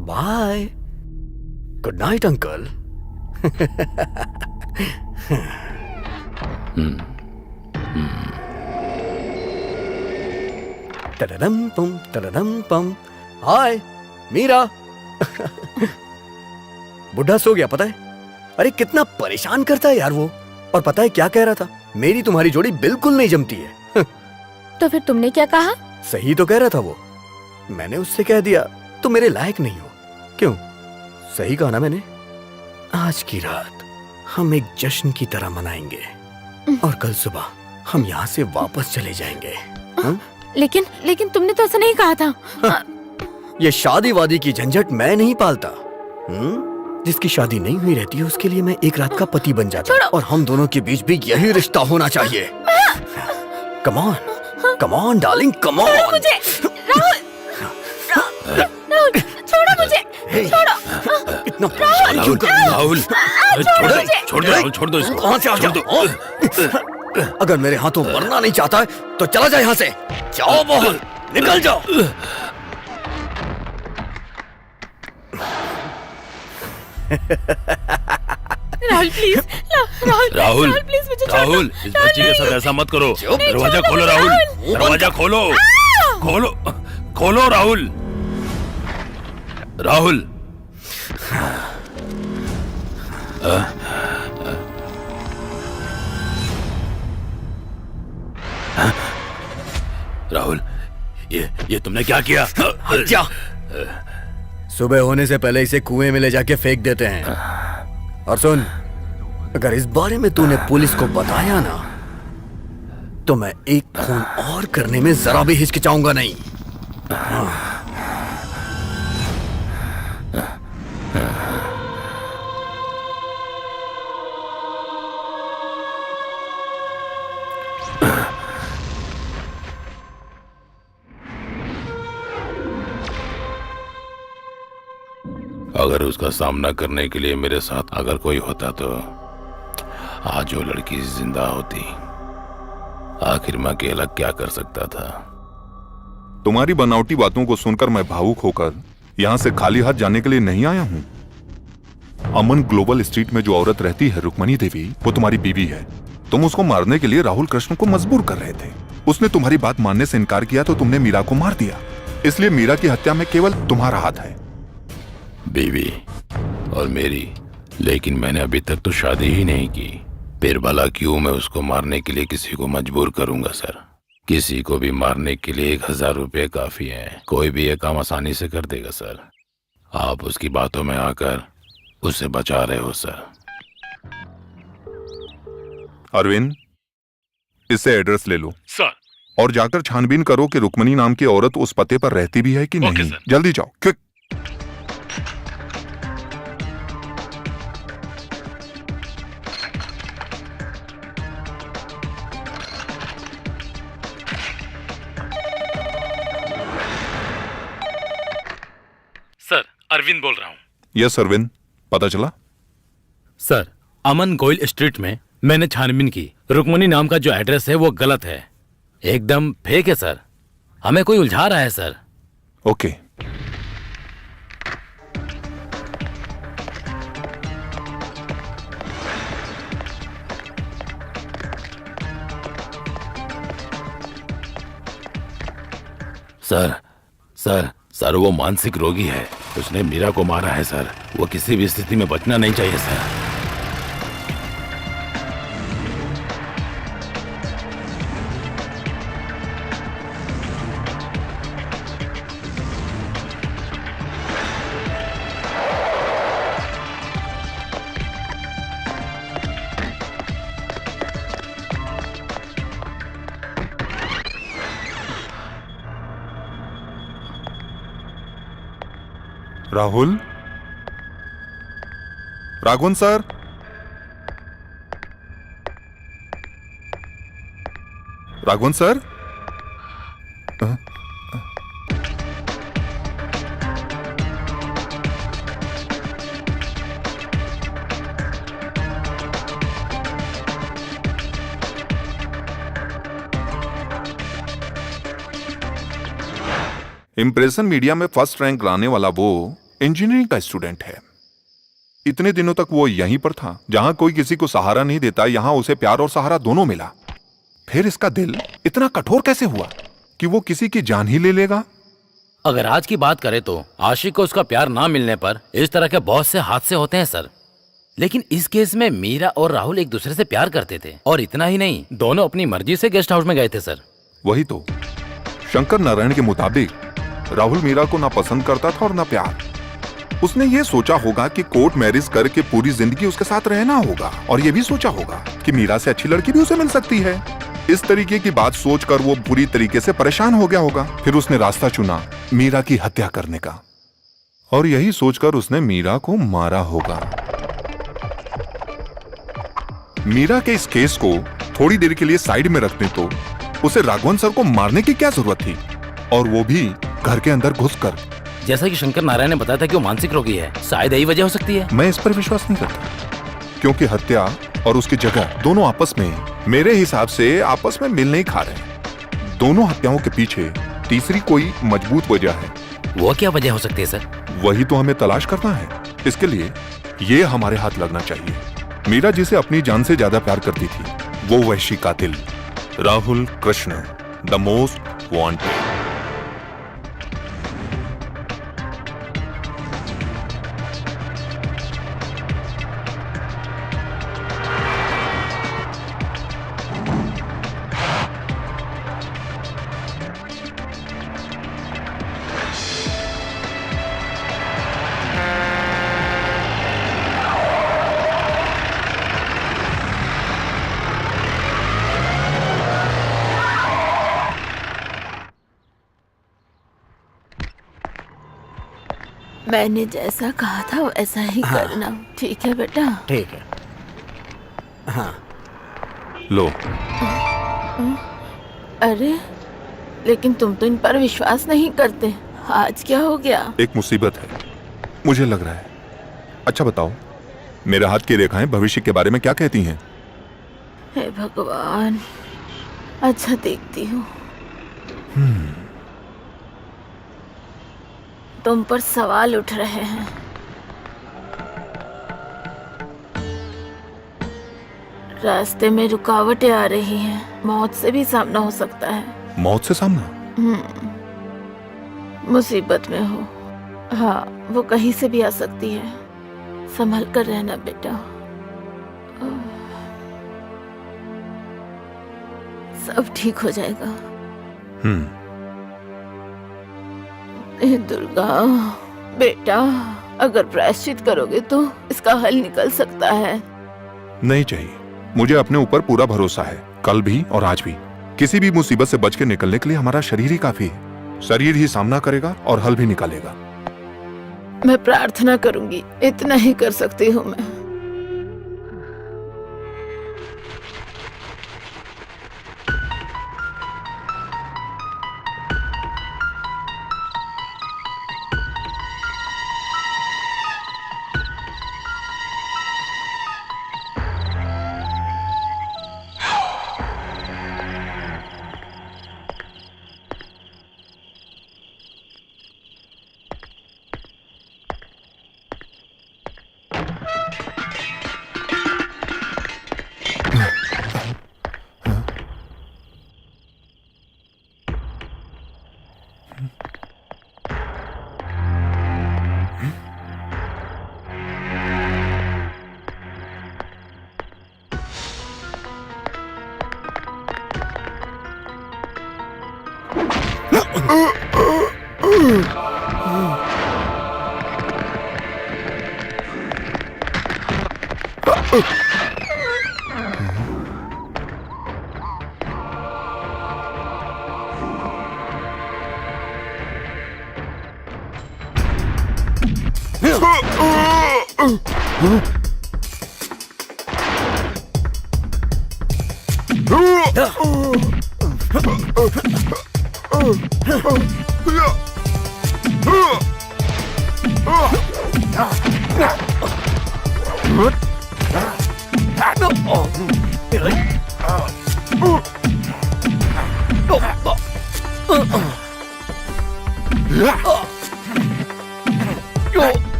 Bye. Good night uncle. तररम पम। हाय मीरा। बुढ़ा सो गया पता है? अरे कितना परेशान करता है यार वो। और पता है क्या कह रहा था? मेरी तुम्हारी जोड़ी बिल्कुल नहीं जमती है। तो फिर तुमने क्या कहा? सही तो कह रहा था वो। मैंने उससे कह दिया तुम मेरे लायक नहीं हो। क्यों? सही कहा ना मैंने। आज की रात हम एक जश्न की तरह मनाएंगे और कल सुबह हम यहाँ से वापस चले जाएंगे। लेकिन तुमने तो ऐसा नहीं कहा था। ये शादी वादी की झंझट मैं नहीं पालता। जिसकी शादी नहीं हुई रहती है उसके लिए मैं एक रात का पति बन जाता हूँ। और हम दोनों के बीच भी यही रिश्ता होना चाहिए। Come on darling, come on. मुझे राहुल, छोड़ो मुझे, छोड़ो। इतना परेशान क्यों कर रही हो? राहुल, छोड़ दो इसको। कहाँ से आ गया? अगर मेरे हाथों मरना नहीं चाहता है तो चला जाए यहाँ से। जाओ मोहन, निकल जाओ। राहुल प्लीज, राहुल प्लीज मुझे छोड़ दो। राहुल, इस बच्ची के साथ ऐसा मत करो। दरवाजा खोलो राहुल, दरवाजा खोलो, खोलो राहुल। राहुल, राहुल, ये तुमने क्या किया? जा। सुबह होने से पहले इसे कुएं में ले जाके फेंक देते हैं। और सुन, अगर इस बारे में तूने पुलिस को बताया ना तो मैं एक खून और करने में जरा भी हिचकिचाऊंगा नहीं। अगर उसका सामना करने के लिए मेरे साथ अगर कोई होता तो आज वो लड़की जिंदा होती। आखिर मैं अकेला क्या कर सकता था? तुम्हारी बनावटी बातों को सुनकर मैं भावुक होकर यहाँ से खाली हाथ जाने के लिए नहीं आया हूँ। अमन ग्लोबल स्ट्रीट में जो औरत रहती है रुक्मणी देवी, वो तुम्हारी बीवी है। तुम उसको मारने के लिए राहुल कृष्ण को मजबूर कर रहे थे। उसने तुम्हारी बात मानने से इनकार किया तो तुमने मीरा को मार दिया। इसलिए मीरा की हत्या में केवल तुम्हारा हाथ है। बीवी और मेरी, लेकिन मैंने अभी तक तो शादी ही नहीं की। फिर भला क्यों मैं उसको मारने के लिए किसी को मजबूर करूंगा सर? किसी को भी मारने के लिए 1000 रुपये काफी है। कोई भी ये काम आसानी से कर देगा सर। आप उसकी बातों में आकर उसे बचा रहे हो सर। अरविंद, इससे एड्रेस ले लो सर। और जाकर छानबीन करो कि रुक्मणी नाम की औरत उस पते पर रहती भी है कि ओके नहीं। सर। जल्दी जाओ, क्विक। सर, अरविंद बोल रहा हूँ। यस अरविंद, पता चला? सर, अमन गोयल स्ट्रीट में मैंने छानबीन की। रुक्मणी नाम का जो एड्रेस है वो गलत है, एकदम फेक है सर। हमें कोई उलझा रहा है sir. Okay. Sir sir sir वो मानसिक रोगी है, उसने मीरा को मारा है सर। वो किसी भी स्थिति में बचना नहीं चाहिए sir. Rahul, Raghavan sir, Raghavan sir. Impression media में फर्स्ट रैंक लाने वाला वो इंजीनियरिंग का स्टूडेंट है। इतने दिनों तक वो यहीं पर था, जहां कोई किसी को सहारा नहीं देता, यहां उसे प्यार और सहारा दोनों मिला। फिर इसका दिल इतना कठोर कैसे हुआ कि वो किसी की जान ही ले लेगा? अगर आज की बात करें तो आशिक को उसका प्यार ना मिलने पर इस तरह के बहुत से हादसे होते हैं सर। लेकिन इस केस में मीरा और राहुल एक दूसरे से प्यार करते थे, और इतना ही नहीं, दोनों अपनी मर्जी से गेस्ट हाउस में गए थे सर। वही तो, शंकर नारायण के मुताबिक राहुल मीरा को ना पसंद करता था और ना प्यार। उसने ये सोचा होगा कि कोर्ट मैरिज करके पूरी जिंदगी उसके साथ रहना होगा, और ये भी सोचा होगा कि मीरा से अच्छी लड़की भी उसे मिल सकती है। इस तरीके की बात सोचकर वो पूरी तरीके से परेशान हो गया होगा। फिर उसने रास्ता चुना मीरा की हत्या करने का, और यही सोचकर उसने मीरा को मारा होगा। मीरा के इस केस को थोड़ी देर के लिए साइड में रखने तो उसे राघवन सर को मारने की क्या जरूरत थी, और वो भी घर के अंदर घुसकर। जैसा कि शंकर नारायण ने बताया था कि वो मानसिक रोगी है, शायद यही वजह हो सकती है। मैं इस पर विश्वास नहीं करता, क्योंकि हत्या और उसकी जगह दोनों आपस में, मेरे हिसाब से आपस में मिल नहीं खा रहे। दोनों हत्याओं के पीछे तीसरी कोई मजबूत वजह है। वो क्या वजह हो सकती है सर? वही तो हमें तलाश करना है। इसके लिए ये हमारे हाथ लगना चाहिए। मीरा जिसे अपनी जान से ज्यादा प्यार करती थी, वो वहशी कातिल Rahul Krishna, the most wanted. मैंने जैसा कहा था वैसा ही करना, ठीक है बेटा? ठीक है। हाँ। लो। अरे, लेकिन तुम तो इन पर विश्वास नहीं करते। आज क्या हो गया? एक मुसीबत है, मुझे लग रहा है। अच्छा बताओ, मेरे हाथ की रेखाएं भविष्य के बारे में क्या कहती हैं? हे भगवान, अच्छा देखती हूँ। तुम पर सवाल उठ रहे हैं। रास्ते में रुकावटें आ रही हैं, मौत से भी सामना हो सकता है। मौत से सामना? मुसीबत में हो। हाँ, वो कहीं से भी आ सकती है। संभल कर रहना बेटा। सब ठीक हो जाएगा। हे दुर्गा, बेटा, अगर प्रायश्चित करोगे तो इसका हल निकल सकता है। नहीं चाहिए, मुझे अपने ऊपर पूरा भरोसा है। कल भी और आज भी किसी भी मुसीबत से बच के निकलने के लिए हमारा शरीर ही काफी है। शरीर ही सामना करेगा और हल भी निकालेगा। मैं प्रार्थना करूंगी, इतना ही कर सकती हूँ मैं।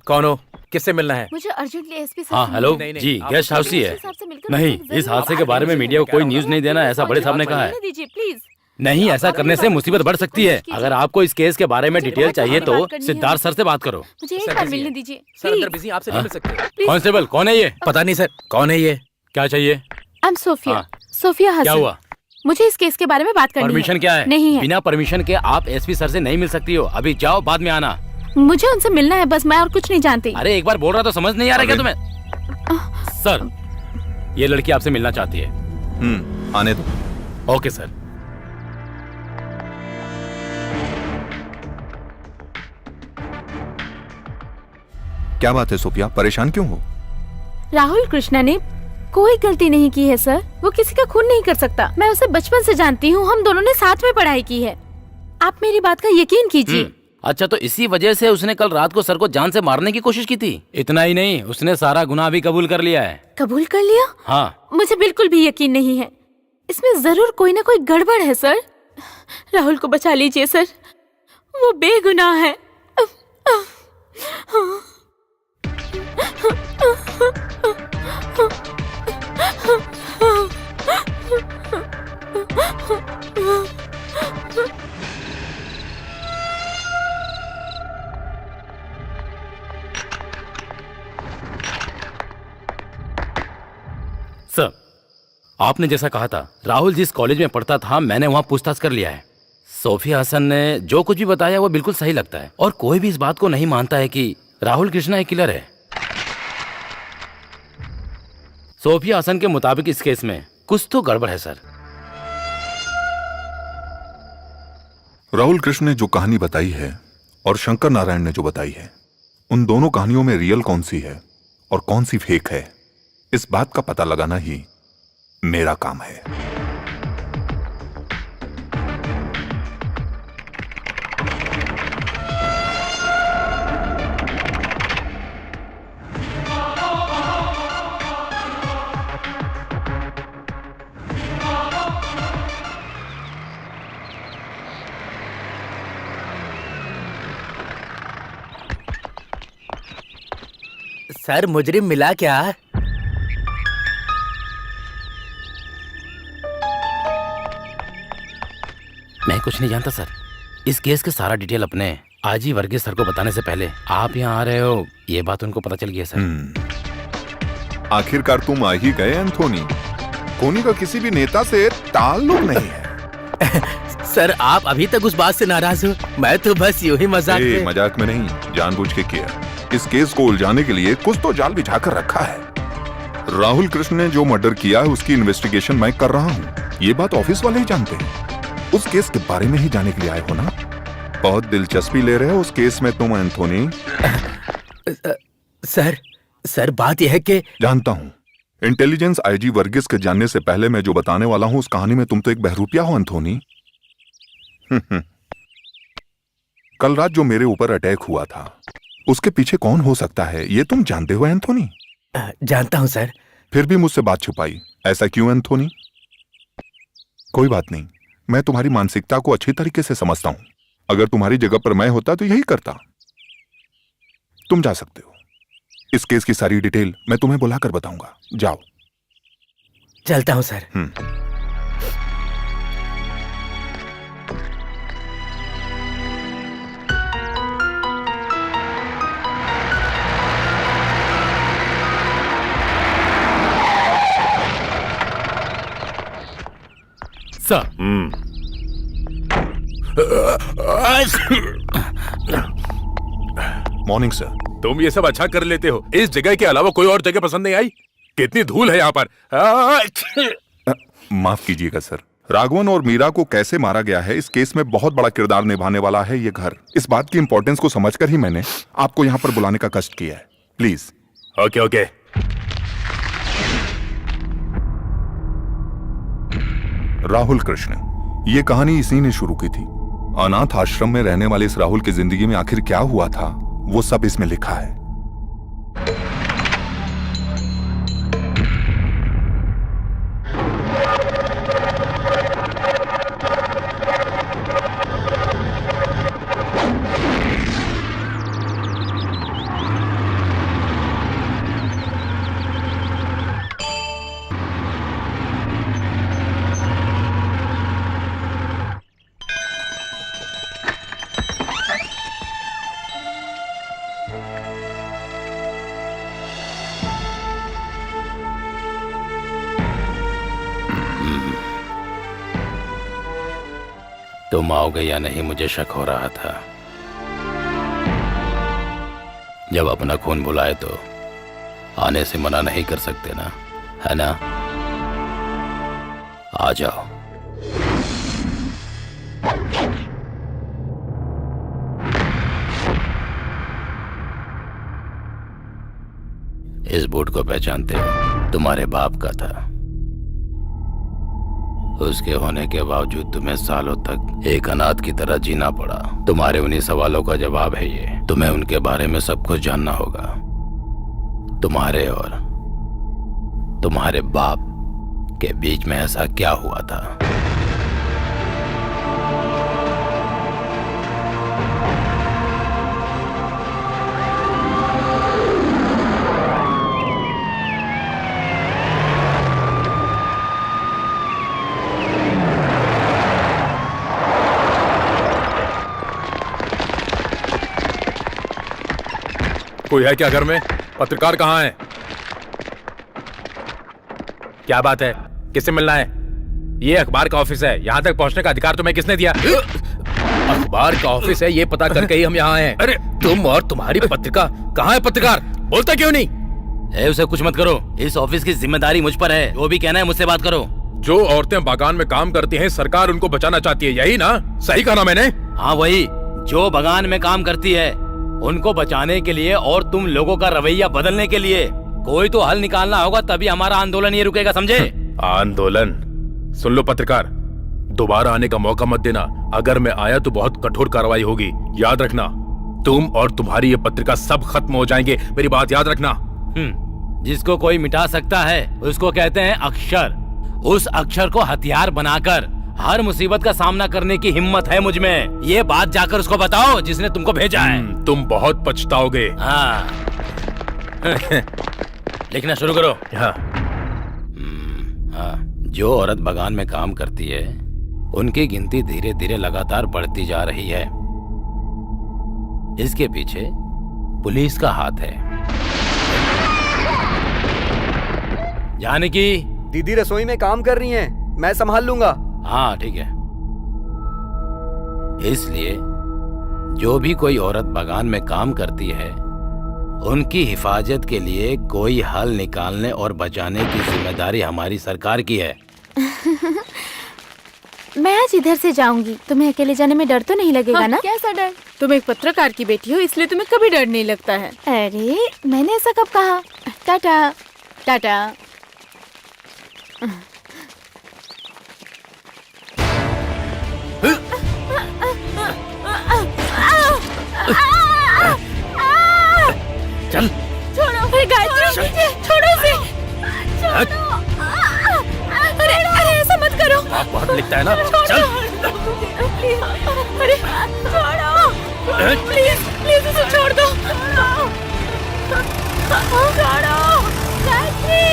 कौन हो? किससे मिलना है? मुझे अर्जेंटली एसपी सर हाँ से हेलो मिलना है। जी, आप गेस्ट हाउस ही है। इस हिसाब से मिलकर नहीं, मुझे इस जरूर हादसे के बारे में मीडिया को कोई न्यूज नहीं देना, ऐसा बड़े साहब ने कहा है। मिलने दीजिए प्लीज। नहीं, ऐसा करने से मुसीबत बढ़ सकती है। अगर आपको इस केस के बारे में डिटेल चाहिए तो सिद्धार्थ सर से बात करो। मुझे एक सर बार busy मिलने है। दीजिए सर अंदर प्लीज। बिजी, आपसे नहीं मिल सकते। कांस्टेबल कौन है ये? पता नहीं सर, कौन है ये? क्या चाहिए? I am Sophia. हाँ। सोफिया हसन। क्या हुआ? मुझे इस केस के बारे में बात करनी है। परमिशन क्या है? नहीं है। बिना परमिशन के आप एसपी सर से नहीं मिल सकती हो। अभी जाओ, बाद में आना। मुझे उनसे मिलना है बस, मैं और कुछ नहीं जानती। अरे एक बार बोल रहा तो समझ नहीं आ रहा क्या तुम्हें? सर, ये लड़की आपसे मिलना चाहती है। आने दो। Okay sir. क्या बात है सोफिया, परेशान क्यों हो? राहुल कृष्णा ने कोई गलती नहीं की है सर। वो किसी का खून नहीं कर सकता। मैं उसे बचपन से जानती हूँ, हम दोनों ने साथ में पढ़ाई की है। आप मेरी बात का यकीन कीजिए। अच्छा, तो इसी वजह से उसने कल रात को सर को जान से मारने की कोशिश की थी? इतना ही नहीं, उसने सारा गुनाह भी कबूल कर लिया है। कबूल कर लिया? हाँ। मुझे बिल्कुल भी यकीन नहीं है। इसमें जरूर कोई ना कोई गड़बड़ है सर। राहुल को बचा लीजिए सर, वो बेगुनाह है। आपने जैसा कहा था, राहुल जिस कॉलेज में पढ़ता था मैंने वहाँ पूछताछ कर लिया है। सोफिया हसन ने जो कुछ भी बताया वो बिल्कुल सही लगता है और कोई भी इस बात को नहीं मानता है कि राहुल कृष्णा एक किलर है। सोफिया हसन के मुताबिक इस केस में कुछ तो गड़बड़ है सर। राहुल कृष्ण ने जो कहानी बताई है और शंकर नारायण ने जो बताई है, उन दोनों कहानियों में रियल कौन सी है और कौन सी फेक है, इस बात का पता लगाना ही मेरा काम है। सर मुजरिम मिला क्या? मैं कुछ नहीं जानता सर। इस केस के सारा डिटेल अपने आजी वर्गीस सर को बताने से पहले आप यहाँ आ रहे हो, ये बात उनको पता चल गई है सर। आखिरकार तुम आ ही गए एंथोनी। कोनी का किसी भी नेता से ताल्लुक नहीं है। सर आप अभी तक उस बात से नाराज हो? मैं तो बस यूं ही मजाक में नहीं, जानबूझ के किया। इस केस को उलझाने के लिए कुछ तो जाल बिछाकर रखा है। राहुल कृष्ण ने जो मर्डर किया है उसकी इन्वेस्टिगेशन मैं कर रहा हूँ। ये बात ऑफिस वाले ही जानते हैं। उस केस के बारे में ही जाने के लिए आए हो ना? बहुत दिलचस्पी ले रहे हो उस केस में तुम एंथोनी? सर बात यह है कि जानता हूँ। इंटेलिजेंस आईजी वर्गीस के जानने से पहले मैं जो बताने वाला हूँ उस कहानी में तुम तो एक बहरूपिया हो एंथोनी। कल रात जो मेरे ऊपर अटैक हुआ था उसके पीछे कौन हो सकता है ये तुम जानते हो एंथोनी? जानता हूं सर। फिर भी मुझसे बात छुपाई, ऐसा क्यों एंथोनी? कोई बात नहीं, मैं तुम्हारी मानसिकता को अच्छी तरीके से समझता हूं। अगर तुम्हारी जगह पर मैं होता तो यही करता। तुम जा सकते हो। इस केस की सारी डिटेल मैं तुम्हें बुलाकर बताऊंगा। जाओ। चलता हूं सर। Morning sir. तुम ये सब अच्छा कर लेते हो, इस जगह के अलावा कोई और जगह पसंद नहीं आई? कितनी धूल है यहाँ पर। माफ कीजिएगा सर। राघवन और मीरा को कैसे मारा गया है इस केस में बहुत बड़ा किरदार निभाने वाला है ये घर। इस बात की इंपॉर्टेंस को समझकर ही मैंने आपको यहाँ पर बुलाने का कष्ट किया है। प्लीज। ओके। राहुल कृष्ण, ये कहानी इसी ने शुरू की थी। अनाथ आश्रम में रहने वाले इस राहुल की जिंदगी में आखिर क्या हुआ था वो सब इसमें लिखा है। तुम आओगे या नहीं मुझे शक हो रहा था। जब अपना खून बुलाए तो आने से मना नहीं कर सकते ना, है ना? आ जाओ। इस बूट को पहचानते हो? तुम्हारे बाप का था। उसके होने के बावजूद तुम्हें सालों तक एक अनाथ की तरह जीना पड़ा। तुम्हारे उन्हीं सवालों का जवाब है ये। तुम्हें उनके बारे में सब कुछ जानना होगा। तुम्हारे और तुम्हारे बाप के बीच में ऐसा क्या हुआ था? कोई है क्या घर में? पत्रकार कहाँ है? क्या बात है? किससे मिलना है? ये अखबार का ऑफिस है, यहाँ तक पहुँचने का अधिकार तुम्हें किसने दिया? अखबार का ऑफिस है, ये पता करके ही हम यहाँ आए हैं। अरे तुम और तुम्हारी पत्रिका, कहाँ है पत्रकार? बोलता क्यों नहीं? उसे कुछ मत करो, इस ऑफिस की जिम्मेदारी मुझ पर है। जो भी कहना है मुझसे बात करो। जो औरतें बागान में काम करती हैं, सरकार उनको बचाना चाहती है, यही ना? सही कहा ना मैंने? हाँ वही, जो बागान में काम करती है उनको बचाने के लिए और तुम लोगों का रवैया बदलने के लिए कोई तो हल निकालना होगा, तभी हमारा आंदोलन ये रुकेगा, समझे? आंदोलन? सुन लो पत्रकार, दोबारा आने का मौका मत देना। अगर मैं आया तो बहुत कठोर कार्रवाई होगी, याद रखना। तुम और तुम्हारी ये पत्रिका सब खत्म हो जाएंगे, मेरी बात याद रखना। जिसको कोई मिटा सकता है उसको कहते हैं अक्षर। उस अक्षर को हथियार बनाकर हर मुसीबत का सामना करने की हिम्मत है मुझ में। ये बात जाकर उसको बताओ जिसने तुमको भेजा है। तुम बहुत पछताओगे। हाँ। लिखना शुरू करो। हाँ। हाँ। जो औरत बागान में काम करती है उनकी गिनती धीरे धीरे लगातार बढ़ती जा रही है। इसके पीछे पुलिस का हाथ है। जानकी, दीदी रसोई में काम कर रही हैं, मैं संभाल लूंगा। हाँ ठीक है। इसलिए जो भी कोई औरत बागान में काम करती है उनकी हिफाजत के लिए कोई हल निकालने और बचाने की जिम्मेदारी हमारी सरकार की है। मैं आज इधर से जाऊंगी। तुम्हें अकेले जाने में डर तो नहीं लगेगा ना? कैसा डर? तुम एक पत्रकार की बेटी हो, इसलिए तुम्हें कभी डर नहीं लगता है। अरे मैंने ऐसा कब कहा? टाटा। टाटा। चल छोड़ो, अरे गायत्री, छोड़ो इसे, छोड़ो। अरे अरे ऐसा मत करो। आप बहुत लिखता है ना? चल। अरे छोड़ो, प्लीज प्लीज उसे छोड़ दो। छोड़ो गायत्री।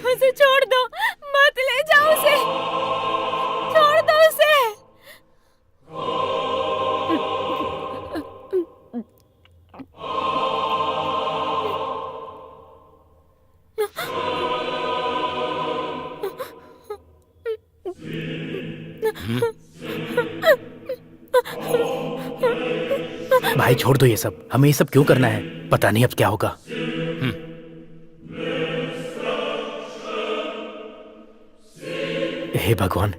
उसे छोड़ दो, मत ले जाओ उसे, छोड़ दो उसे। भाई छोड़ दो ये सब, हमें ये सब क्यों करना है? पता नहीं अब क्या होगा। हे भगवान,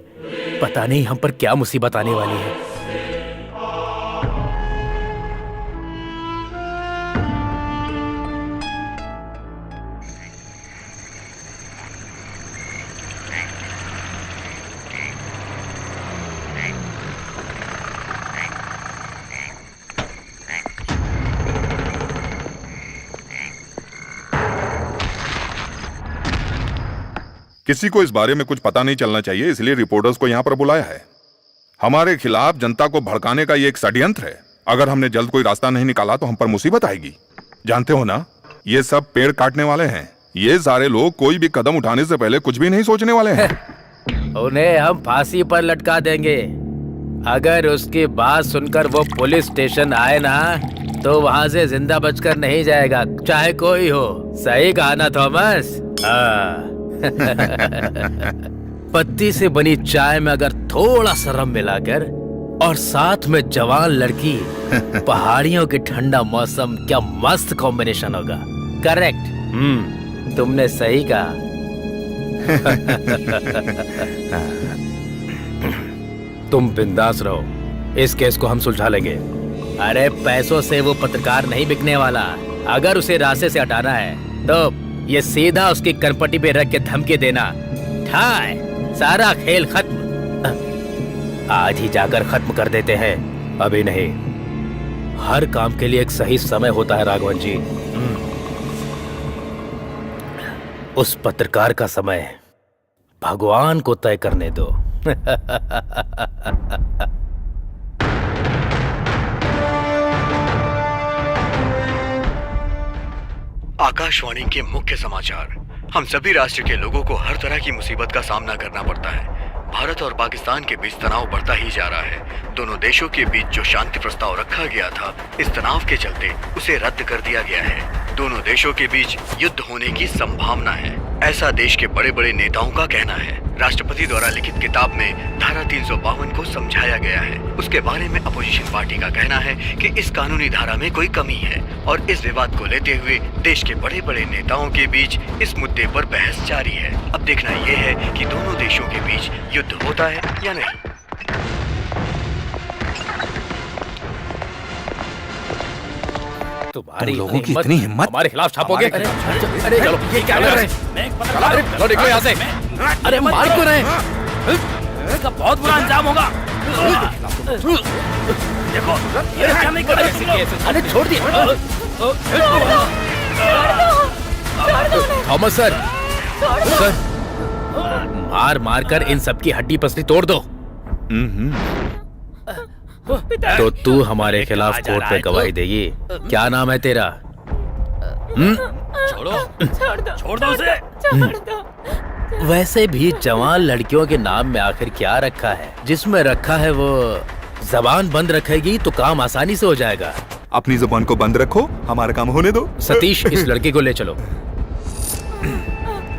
पता नहीं हम पर क्या मुसीबत आने वाली है। किसी को इस बारे में कुछ पता नहीं चलना चाहिए, इसलिए रिपोर्टर्स को यहाँ पर बुलाया है। हमारे खिलाफ जनता को भड़काने का ये एक षड्यंत्र है। अगर हमने जल्द कोई रास्ता नहीं निकाला तो हम पर मुसीबत आएगी। जानते हो ना, ये सब पेड़ काटने वाले हैं। ये सारे लोग कोई भी कदम उठाने से पहले कुछ भी नहीं सोचने वाले हैं। उन्हें हम फांसी पर लटका देंगे। अगर उसकी बात सुनकर वो पुलिस स्टेशन आए ना तो वहाँ से जिंदा बचकर नहीं जाएगा, चाहे कोई हो। सही कहा ना थॉमस? पत्ती से बनी चाय में अगर थोड़ा सा रम मिलाकर और साथ में जवान लड़की, पहाड़ियों के ठंडा मौसम, क्या मस्त कॉम्बिनेशन होगा। करेक्ट, तुमने सही कहा। तुम बिंदास रहो, इस केस को हम सुलझा लेंगे। अरे पैसों से वो पत्रकार नहीं बिकने वाला। अगर उसे रास्ते से हटाना है तो ये सीधा उसकी करपटी पे रख के धमकी देना। ठाय, सारा खेल खत्म। आज ही जाकर खत्म कर देते हैं, अभी नहीं। हर काम के लिए एक सही समय होता है राघवन जी। उस पत्रकार का समय भगवान को तय करने दो। आकाशवाणी के मुख्य समाचार। हम सभी राष्ट्र के लोगों को हर तरह की मुसीबत का सामना करना पड़ता है। भारत और पाकिस्तान के बीच तनाव बढ़ता ही जा रहा है। दोनों देशों के बीच जो शांति प्रस्ताव रखा गया था, इस तनाव के चलते उसे रद्द कर दिया गया है। दोनों देशों के बीच युद्ध होने की संभावना है, ऐसा देश के बड़े बड़े नेताओं का कहना है। राष्ट्रपति द्वारा लिखित किताब में धारा 352 को समझाया गया है। उसके बारे में अपोजिशन पार्टी का कहना है कि इस कानूनी धारा में कोई कमी है और इस विवाद को लेते हुए देश के बड़े बड़े नेताओं के बीच इस मुद्दे पर बहस जारी है। अब देखना यह है कि दोनों देशों के बीच युद्ध होता है या नहीं। तुम्हारी लोगों की इतनी हिम्मत हमारे खिलाफ छापोगे? अरे चलो, ये क्या कर रहे हैं? चलो निकलो यहाँ से। अरे मार क्यों रहे हैं? इसका बहुत बुरा अंजाम होगा। देखो ये क्या नहीं कर रहे? अरे छोड़ दिए। थॉमस सर, मार मार कर इन सबकी हड्डी पसली तोड़ दो। तो तू हमारे खिलाफ कोर्ट में गवाही देगी। क्या नाम है तेरा? छोड़ दो उसे। वैसे भी जवान लड़कियों के नाम में आखिर क्या रखा है? जिसमें रखा है वो जबान बंद रखेगी तो काम आसानी से हो जाएगा। अपनी जुबान को बंद रखो, हमारा काम होने दो। सतीश, इस लड़के को ले चलो।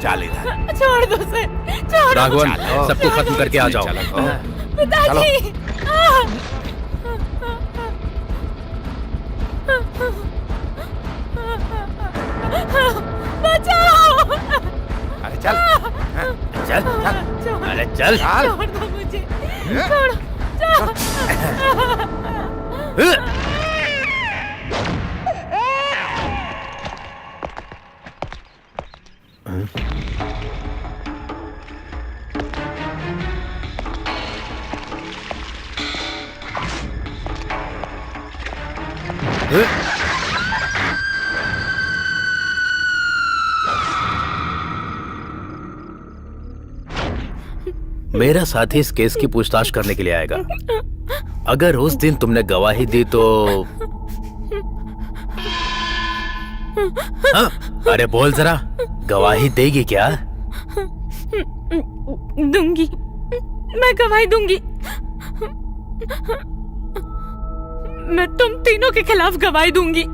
चल इधर। छोड़ दो उसे, छोड़ दो। राघवन, सबको खत्म करके आ जाओ। पिताजी, बचाओ। अरे चल चल अरे चल। छोड़ दो मुझे, छोड़। मेरा साथी इस केस की पूछताछ करने के लिए आएगा। अगर उस दिन तुमने गवाही दी तो हाँ? अरे बोल जरा, गवाही देगी क्या? दूंगी, मैं गवाही दूंगी। मैं तुम तीनों के खिलाफ गवाही दूंगी।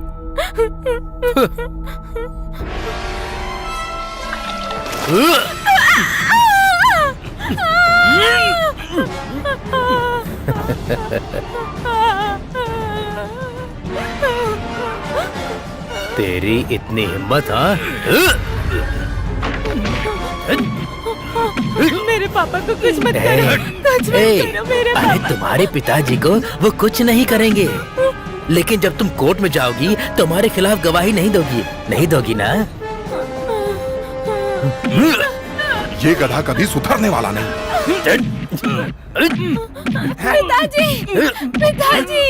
तेरी इतनी हिम्मत? हाँ, मेरे पापा को कुछ मत करो, कुछ मत करो मेरे पापा। अरे तुम्हारे पिताजी को वो कुछ नहीं करेंगे, लेकिन जब तुम कोर्ट में जाओगी तो हमारे खिलाफ गवाही नहीं दोगी ना? ये गधा कभी सुधरने वाला नहीं। पिताजी,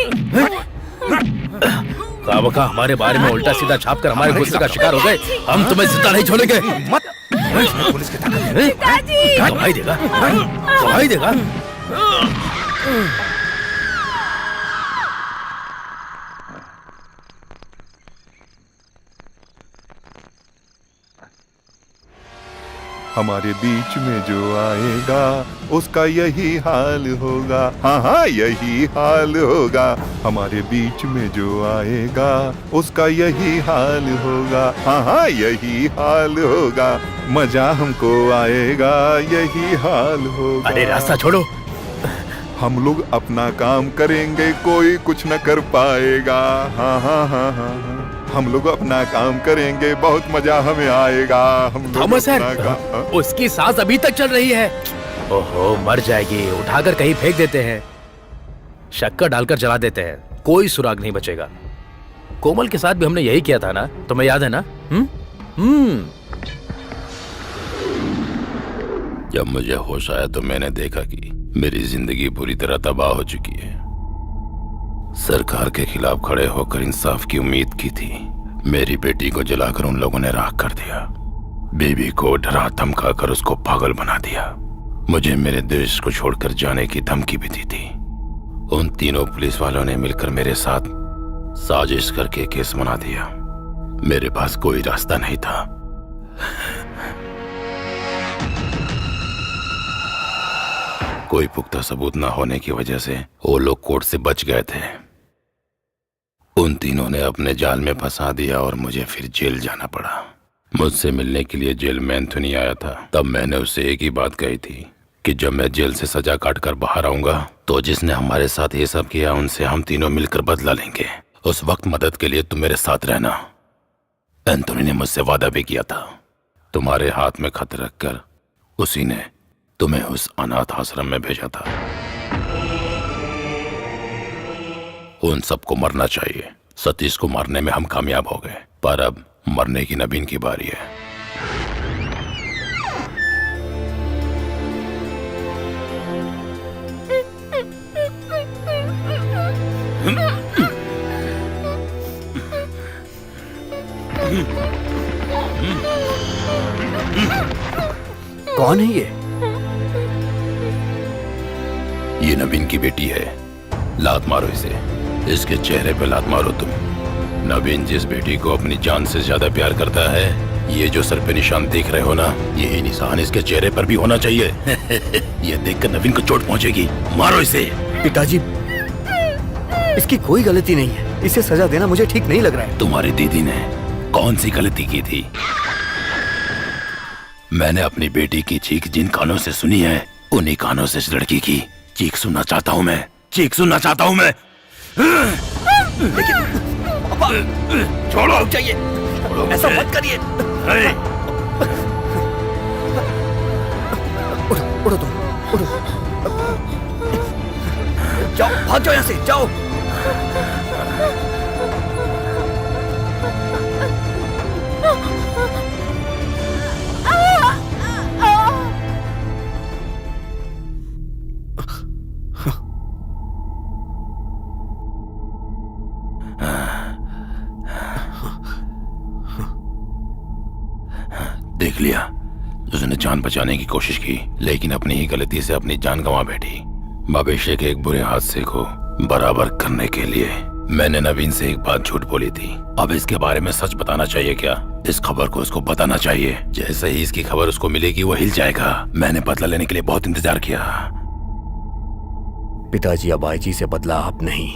कावका हमारे बारे में उल्टा सीधा छाप कर हमारे गुस्से का शिकार हो गए। हम तुम्हें जिंदा नहीं छोड़ेंगे। मत पुलिस की ताकत है। गवाही देगा। हमारे बीच में जो आएगा उसका यही हाल होगा। हाँ, यही हाल होगा। हमारे बीच में जो आएगा उसका यही हाल होगा। हाँ, यही हाल होगा। मजा हमको आएगा, यही हाल होगा। अरे रास्ता छोड़ो। हम लोग अपना काम करेंगे, कोई कुछ न कर पाएगा। हाँ, हम लोग अपना काम करेंगे, बहुत मजा हमें आएगा। थॉमस सर, उसकी सांस अभी तक चल रही है। ओहो, मर जाएगी। उठाकर कहीं फेंक देते हैं, शक्कर डालकर जला देते हैं, कोई सुराग नहीं बचेगा। कोमल के साथ भी हमने यही किया था ना, तुम्हें याद है ना? जब मुझे होश आया तो मैंने देखा कि मेरी जिंदगी पूरी तरह तबाह हो चुकी है। सरकार के खिलाफ खड़े होकर इंसाफ की उम्मीद की थी। मेरी बेटी को जलाकर उन लोगों ने राख कर दिया। बीबी को डरा धमकाकर उसको पागल बना दिया। मुझे मेरे देश को छोड़कर जाने की धमकी भी दी थी। उन तीनों पुलिस वालों ने मिलकर मेरे साथ साजिश करके केस बना दिया। मेरे पास कोई रास्ता नहीं था। कोई पुख्ता सबूत न होने की वजह से वो लोग कोर्ट से बच गए थे। उन तीनों ने अपने जाल में फंसा दिया और मुझे फिर जेल जाना पड़ा। मुझसे मिलने के लिए जेल में एंथोनी आया था। तब मैंने उससे एक ही बात कही थी कि जब मैं जेल से सजा काट कर बाहर आऊंगा तो जिसने हमारे साथ ये सब किया उनसे हम तीनों मिलकर बदला लेंगे। उस वक्त मदद के लिए तुम मेरे साथ रहना। एंथोनी ने मुझसे वादा भी किया था। तुम्हारे हाथ में खत रखकर उसी ने तुम्हें उस अनाथ आश्रम में भेजा था। उन सबको मरना चाहिए। सतीश को मारने में हम कामयाब हो गए, पर अब मरने की नवीन की बारी है। कौन है ये नवीन की बेटी है। लात मारो इसे। इसके चेहरे पे लात मारो तुम। नवीन जिस बेटी को अपनी जान से ज्यादा प्यार करता है, ये जो सर पे निशान देख रहे हो ना, यही निशान इसके चेहरे पर भी होना चाहिए। ये देखकर नवीन को चोट पहुंचेगी। मारो इसे। पिताजी, इसकी कोई गलती नहीं है। इसे सजा देना मुझे ठीक नहीं लग रहा है। तुम्हारी दीदी ने कौन सी गलती की थी? मैंने अपनी बेटी की चीख जिन कानों से सुनी है, उन्हीं कानों से इस लड़की की चीख सुनना चाहता हूँ मैं। चीख सुनना चाहता हूँ मैं। लेकिन पापा, छोड़ो। चाहिए, ऐसा मत करिए। उठो तुम, उठो। जाओ, भाग जाओ यहाँ से, जाओ। देख लिया, उसने जान बचाने की कोशिश की, लेकिन अपनी ही गलती से अपनी जान गंवा बैठी। भविष्य के एक बुरे हादसे को बराबर करने के लिए मैंने नवीन से एक बात झूठ बोली थी। अब इसके बारे में सच बताना चाहिए क्या? इस खबर को उसको बताना चाहिए। जैसे ही इसकी खबर उसको मिलेगी वो हिल जाएगा। मैंने बदला लेने के लिए बहुत इंतजार किया। पिताजी, अब आईजी से बदला आप नहीं,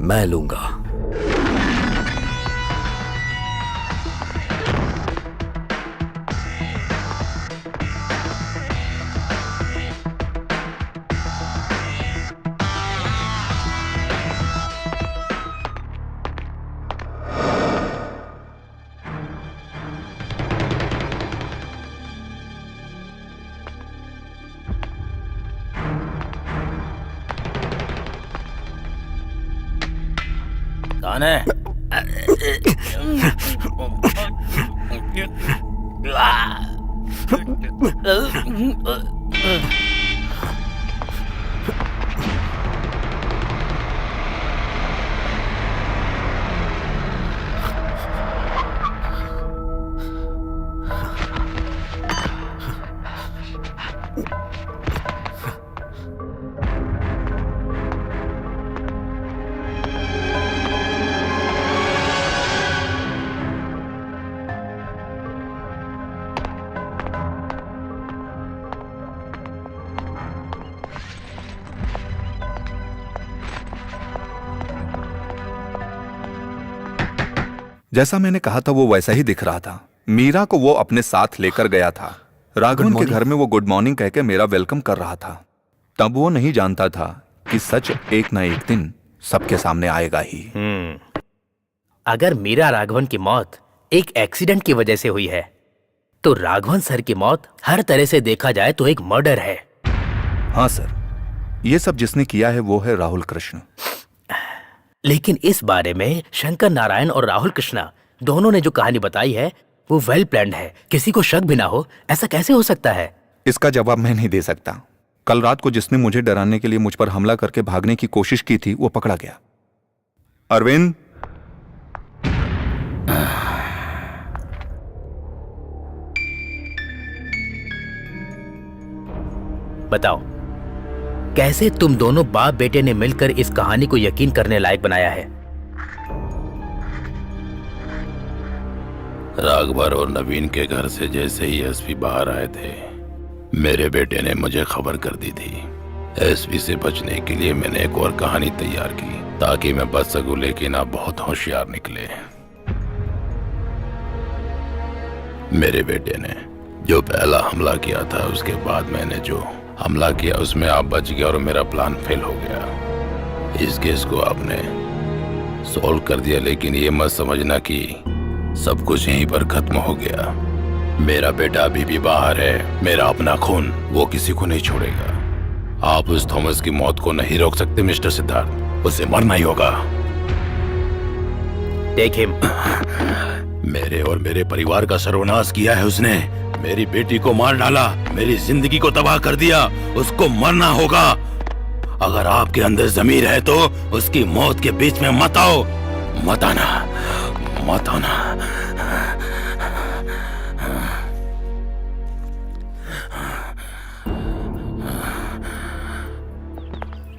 मैं लूंगा। कौन है? जैसा मैंने कहा था वो वैसा ही दिख रहा था। मीरा को वो अपने साथ लेकर गया था। राघवन के घर में वो गुड मॉर्निंग कहकर मेरा वेलकम कर रहा था। तब वो नहीं जानता था कि सच एक न एक दिन सबके सामने आएगा ही। अगर मीरा राघवन की मौत एक एक्सीडेंट की वजह से हुई है, तो राघवन सर की मौत हर तरह से देखा जाए तो एक मर्डर है। हाँ सर, ये सब जिसने किया है वो है राहुल कृष्ण। लेकिन इस बारे में शंकर नारायण और राहुल कृष्णा दोनों ने जो कहानी बताई है वो वेल प्लान्ड है। किसी को शक भी ना हो, ऐसा कैसे हो सकता है? इसका जवाब मैं नहीं दे सकता। कल रात को जिसने मुझे डराने के लिए मुझ पर हमला करके भागने की कोशिश की थी वो पकड़ा गया। अरविंद, बताओ, कैसे तुम दोनों बाप बेटे ने मिलकर इस कहानी को यकीन करने लायक बनाया है? राघवर और नवीन के घर से जैसे ही एसपी बाहर आए थे, मेरे बेटे ने मुझे खबर कर दी थी। एसपी से बचने के लिए मैंने एक और कहानी तैयार की ताकि मैं बच सकूं, लेकिन आप बहुत होशियार निकले। मेरे बेटे ने जो पहला हमला किया था, उसके बाद मैंने जो हमला किया उसमें आप बच गए और मेरा प्लान फेल हो गया। इस केस को आपने सॉल्व कर दिया, लेकिन ये मत समझना कि सब कुछ यहीं पर खत्म हो गया। मेरा बेटा अभी भी बाहर है। मेरा अपना खून वो किसी को नहीं छोड़ेगा। आप उस थॉमस की मौत को नहीं रोक सकते मिस्टर सिद्धार्थ, उसे मरना ही होगा। Take him. मेरे और मेरे परिवार का सर्वनाश किया है उसने। मेरी बेटी को मार डाला, मेरी जिंदगी को तबाह कर दिया। उसको मरना होगा। अगर आपके अंदर जमीर है तो उसकी मौत के बीच में मत आओ। मत आना, मत आना।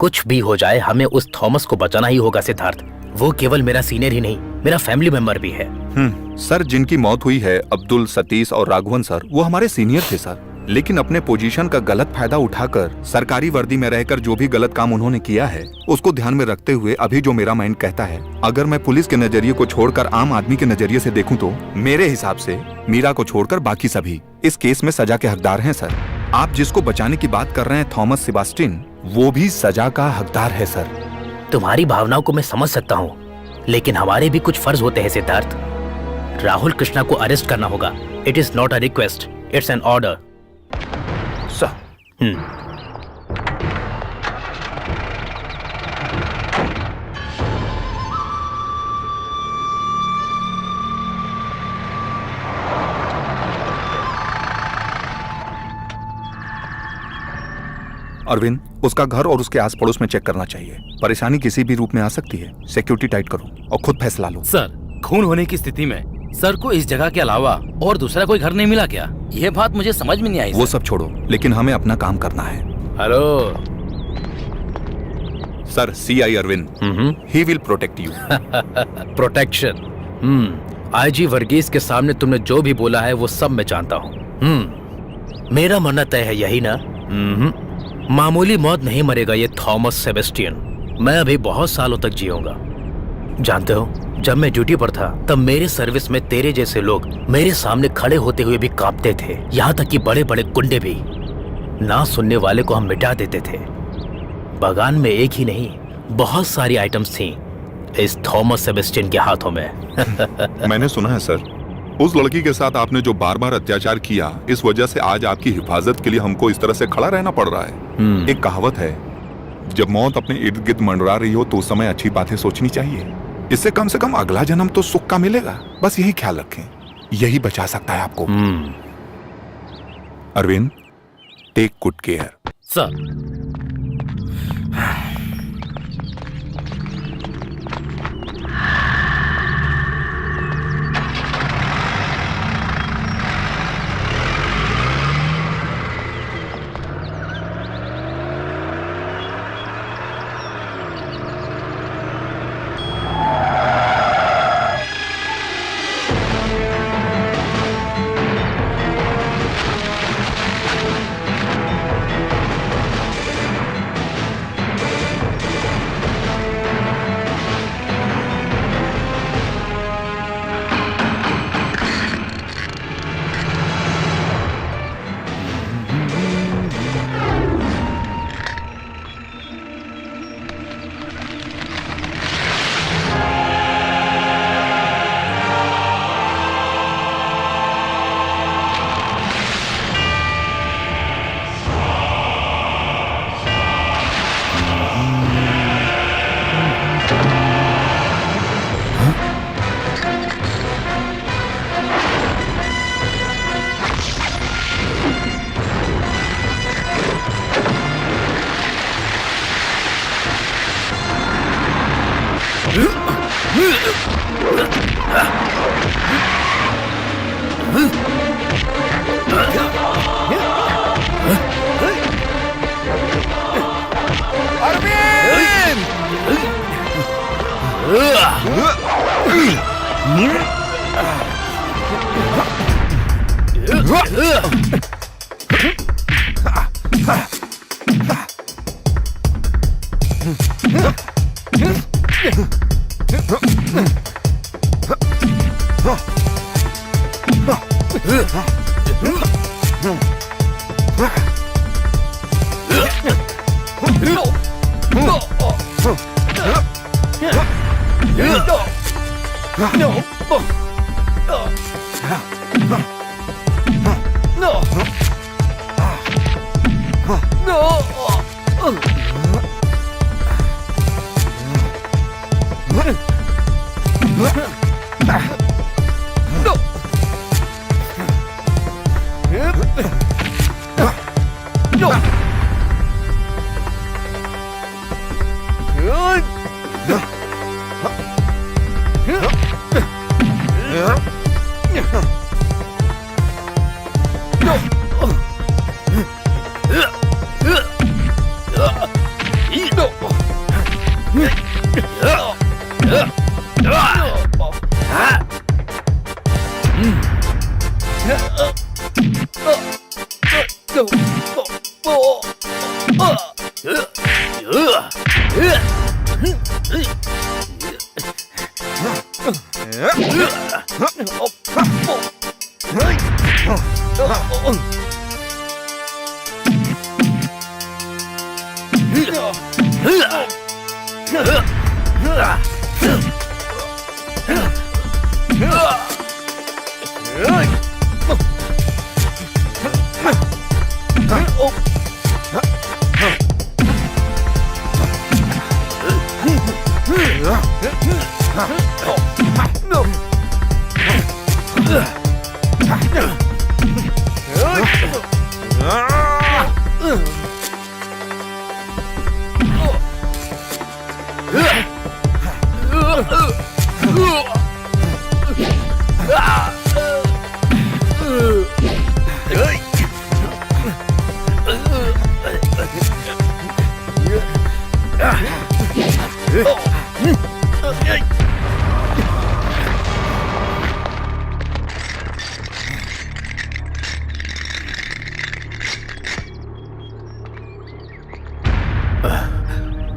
कुछ भी हो जाए, हमें उस थॉमस को बचाना ही होगा सिद्धार्थ। वो केवल मेरा सीनियर ही नहीं, मेरा फैमिली मेंबर भी है। सर, जिनकी मौत हुई है, अब्दुल, सतीश और राघवन सर, वो हमारे सीनियर थे सर। लेकिन अपने पोजीशन का गलत फायदा उठाकर सरकारी वर्दी में रहकर जो भी गलत काम उन्होंने किया है, उसको ध्यान में रखते हुए अभी जो मेरा माइंड कहता है, अगर मैं पुलिस के नजरिए को छोड़कर आम आदमी के नजरिए से देखूं तो मेरे हिसाब से मीरा को छोड़कर बाकी सभी इस केस में सजा के हकदार हैं सर। आप जिसको बचाने की बात कर रहे हैं, थॉमस सेबास्टिन, वो भी सजा का हकदार है सर। तुम्हारी भावनाओं को मैं समझ सकता हूँ, लेकिन हमारे भी कुछ फर्ज होते हैं सिद्धार्थ। राहुल कृष्णा को अरेस्ट करना होगा। It is not a request, it's an order. Arvind, उसका घर और उसके आस पड़ोस में चेक करना चाहिए। परेशानी किसी भी रूप में आ सकती है। सिक्योरिटी टाइट करो और खुद फैसला लो। सर, खून होने की स्थिति में सर को इस जगह के अलावा और दूसरा कोई घर नहीं मिला क्या? ये बात मुझे समझ में नहीं आई। वो सब छोड़ो, लेकिन हमें अपना काम करना है। Hello sir, CI Arvind, he will protect you. Protection. IG Varghese के सामने तुमने जो भी बोला है वो सब मैं जानता हूँ। मेरा मरना तय है, यही ना? मामूली मौत नहीं मरेगा ये थॉमस सेबेस्टियन। मैं अभी बहुत सालों तक जीऊंगा। जानते हो, जब मैं ड्यूटी पर था तब मेरे सर्विस में तेरे जैसे लोग मेरे सामने खड़े होते हुए भी कांपते थे। यहाँ तक कि बड़े बड़े गुंडे भी। ना सुनने वाले को हम मिटा देते थे। बगान में एक ही नहीं, बहुत सारी आइटम्स थी इस थॉमस सेबेस्टियन के हाथों में। मैंने सुना है सर, उस लड़की के साथ आपने जो बार बार अत्याचार किया, इस वजह से आज आपकी हिफाजत के लिए हमको इस तरह से खड़ा रहना पड़ रहा है। एक कहावत है, जब मौत अपने इर्द गिर्द मंडरा रही हो तो उस समय अच्छी बातें सोचनी चाहिए। इससे कम से कम अगला जन्म तो सुख का मिलेगा। बस यही ख्याल रखें, यही बचा सकता है आपको। Arvind, take good care. Sir,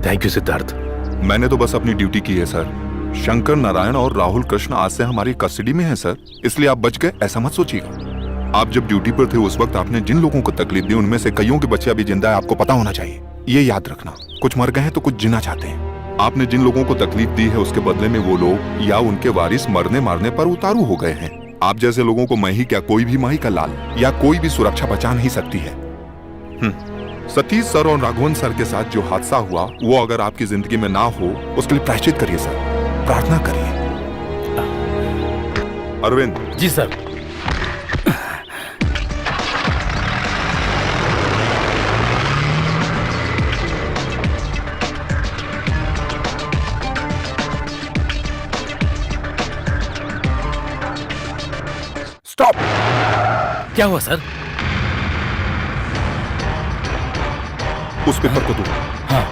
thank you Siddharth. मैंने तो बस अपनी ड्यूटी की है सर। शंकर नारायण और राहुल कृष्ण आज से हमारी कस्टडी में हैं सर, इसलिए आप बच गए ऐसा मत सोचिएगा। आप जब ड्यूटी पर थे उस वक्त आपने जिन लोगों को तकलीफ दी उनमें से कईयों के बच्चे अभी जिंदा है, आपको पता होना चाहिए। ये याद रखना, कुछ मर गए हैं तो कुछ जीना चाहते हैं। आपने जिन लोगों को तकलीफ दी है उसके बदले में वो लोग या उनके वारिस मरने मारने पर उतारू हो गए हैं। आप जैसे लोगों को मैं ही क्या, कोई भी माही का लाल या कोई भी सुरक्षा बचा नहीं सकती है। सतीश सर और राघवन सर के साथ जो हादसा हुआ वो अगर आपकी जिंदगी में ना हो उसके लिए प्रायश्चित करिए सर, प्रार्थना करिए। अरविंद। जी सर। स्टॉप। क्या हुआ सर? उस पेपर को दो। हाँ।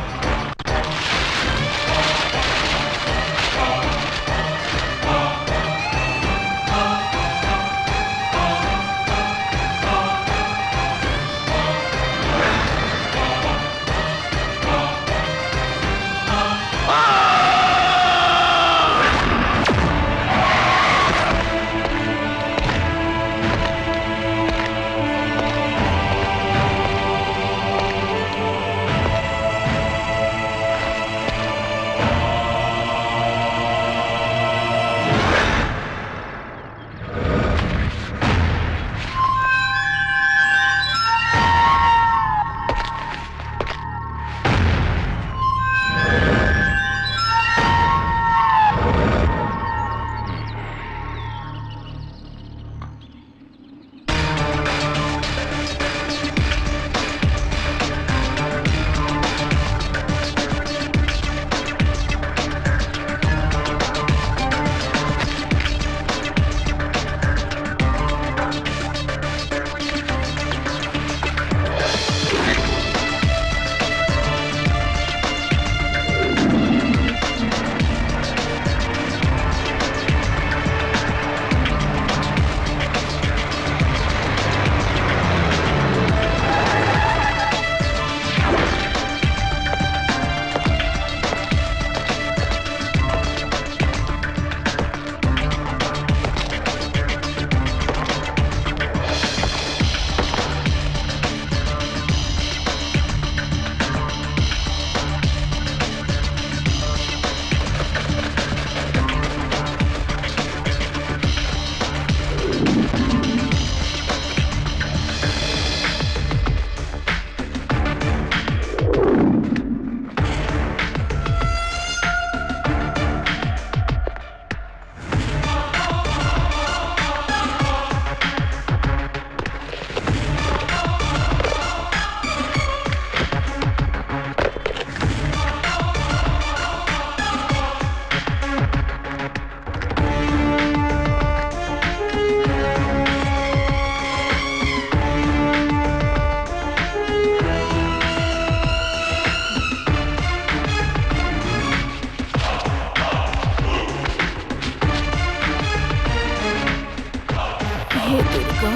हे दुर्गा।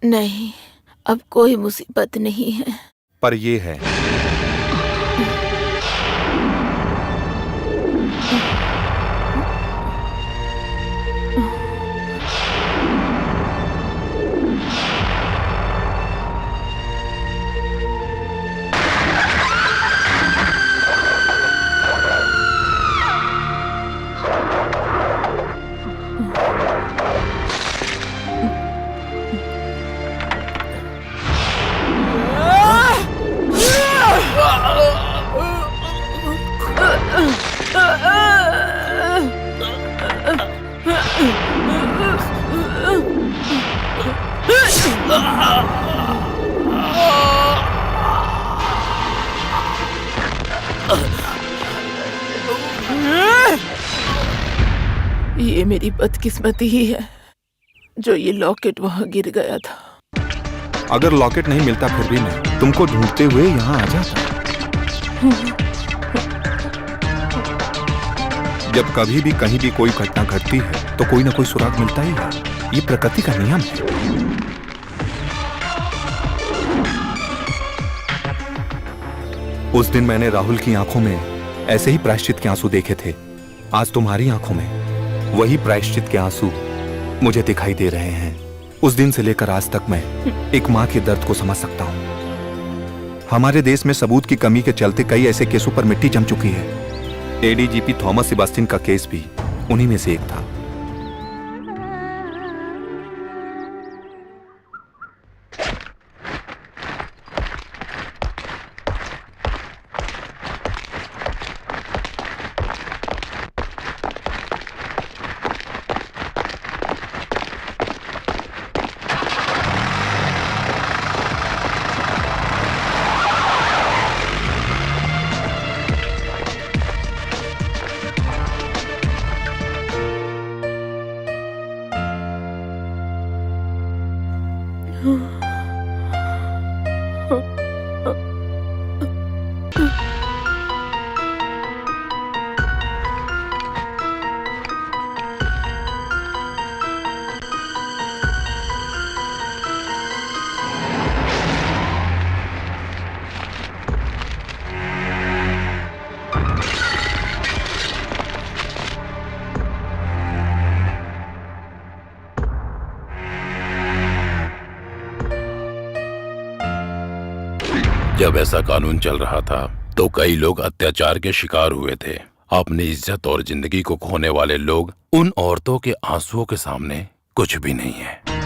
नहीं, अब कोई मुसीबत नहीं है। पर ये है, ये मेरी बदकिस्मती ही है जो ये लॉकेट वहां गिर गया था। अगर लॉकेट नहीं मिलता फिर भी मैं तुमको ढूंढते हुए यहाँ आ जाता। जब कभी भी कहीं भी कोई घटना घटती है तो कोई ना कोई सुराग मिलता ही है। ये प्रकृति का नियम है। उस दिन मैंने राहुल की आंखों में ऐसे ही प्रायश्चित के आंसू देखे थे। आज तुम्हारी आंखों में वही प्रायश्चित के आंसू मुझे दिखाई दे रहे हैं। उस दिन से लेकर आज तक मैं एक मां के दर्द को समझ सकता हूं। हमारे देश में सबूत की कमी के चलते कई ऐसे केसों पर मिट्टी जम चुकी है। एडीजीपी थॉमस सेबास्टियन का केस भी उन्हीं में से एक था। जब ऐसा कानून चल रहा था तो कई लोग अत्याचार के शिकार हुए थे। अपनी इज्जत और जिंदगी को खोने वाले लोग उन औरतों के आंसुओं के सामने कुछ भी नहीं है।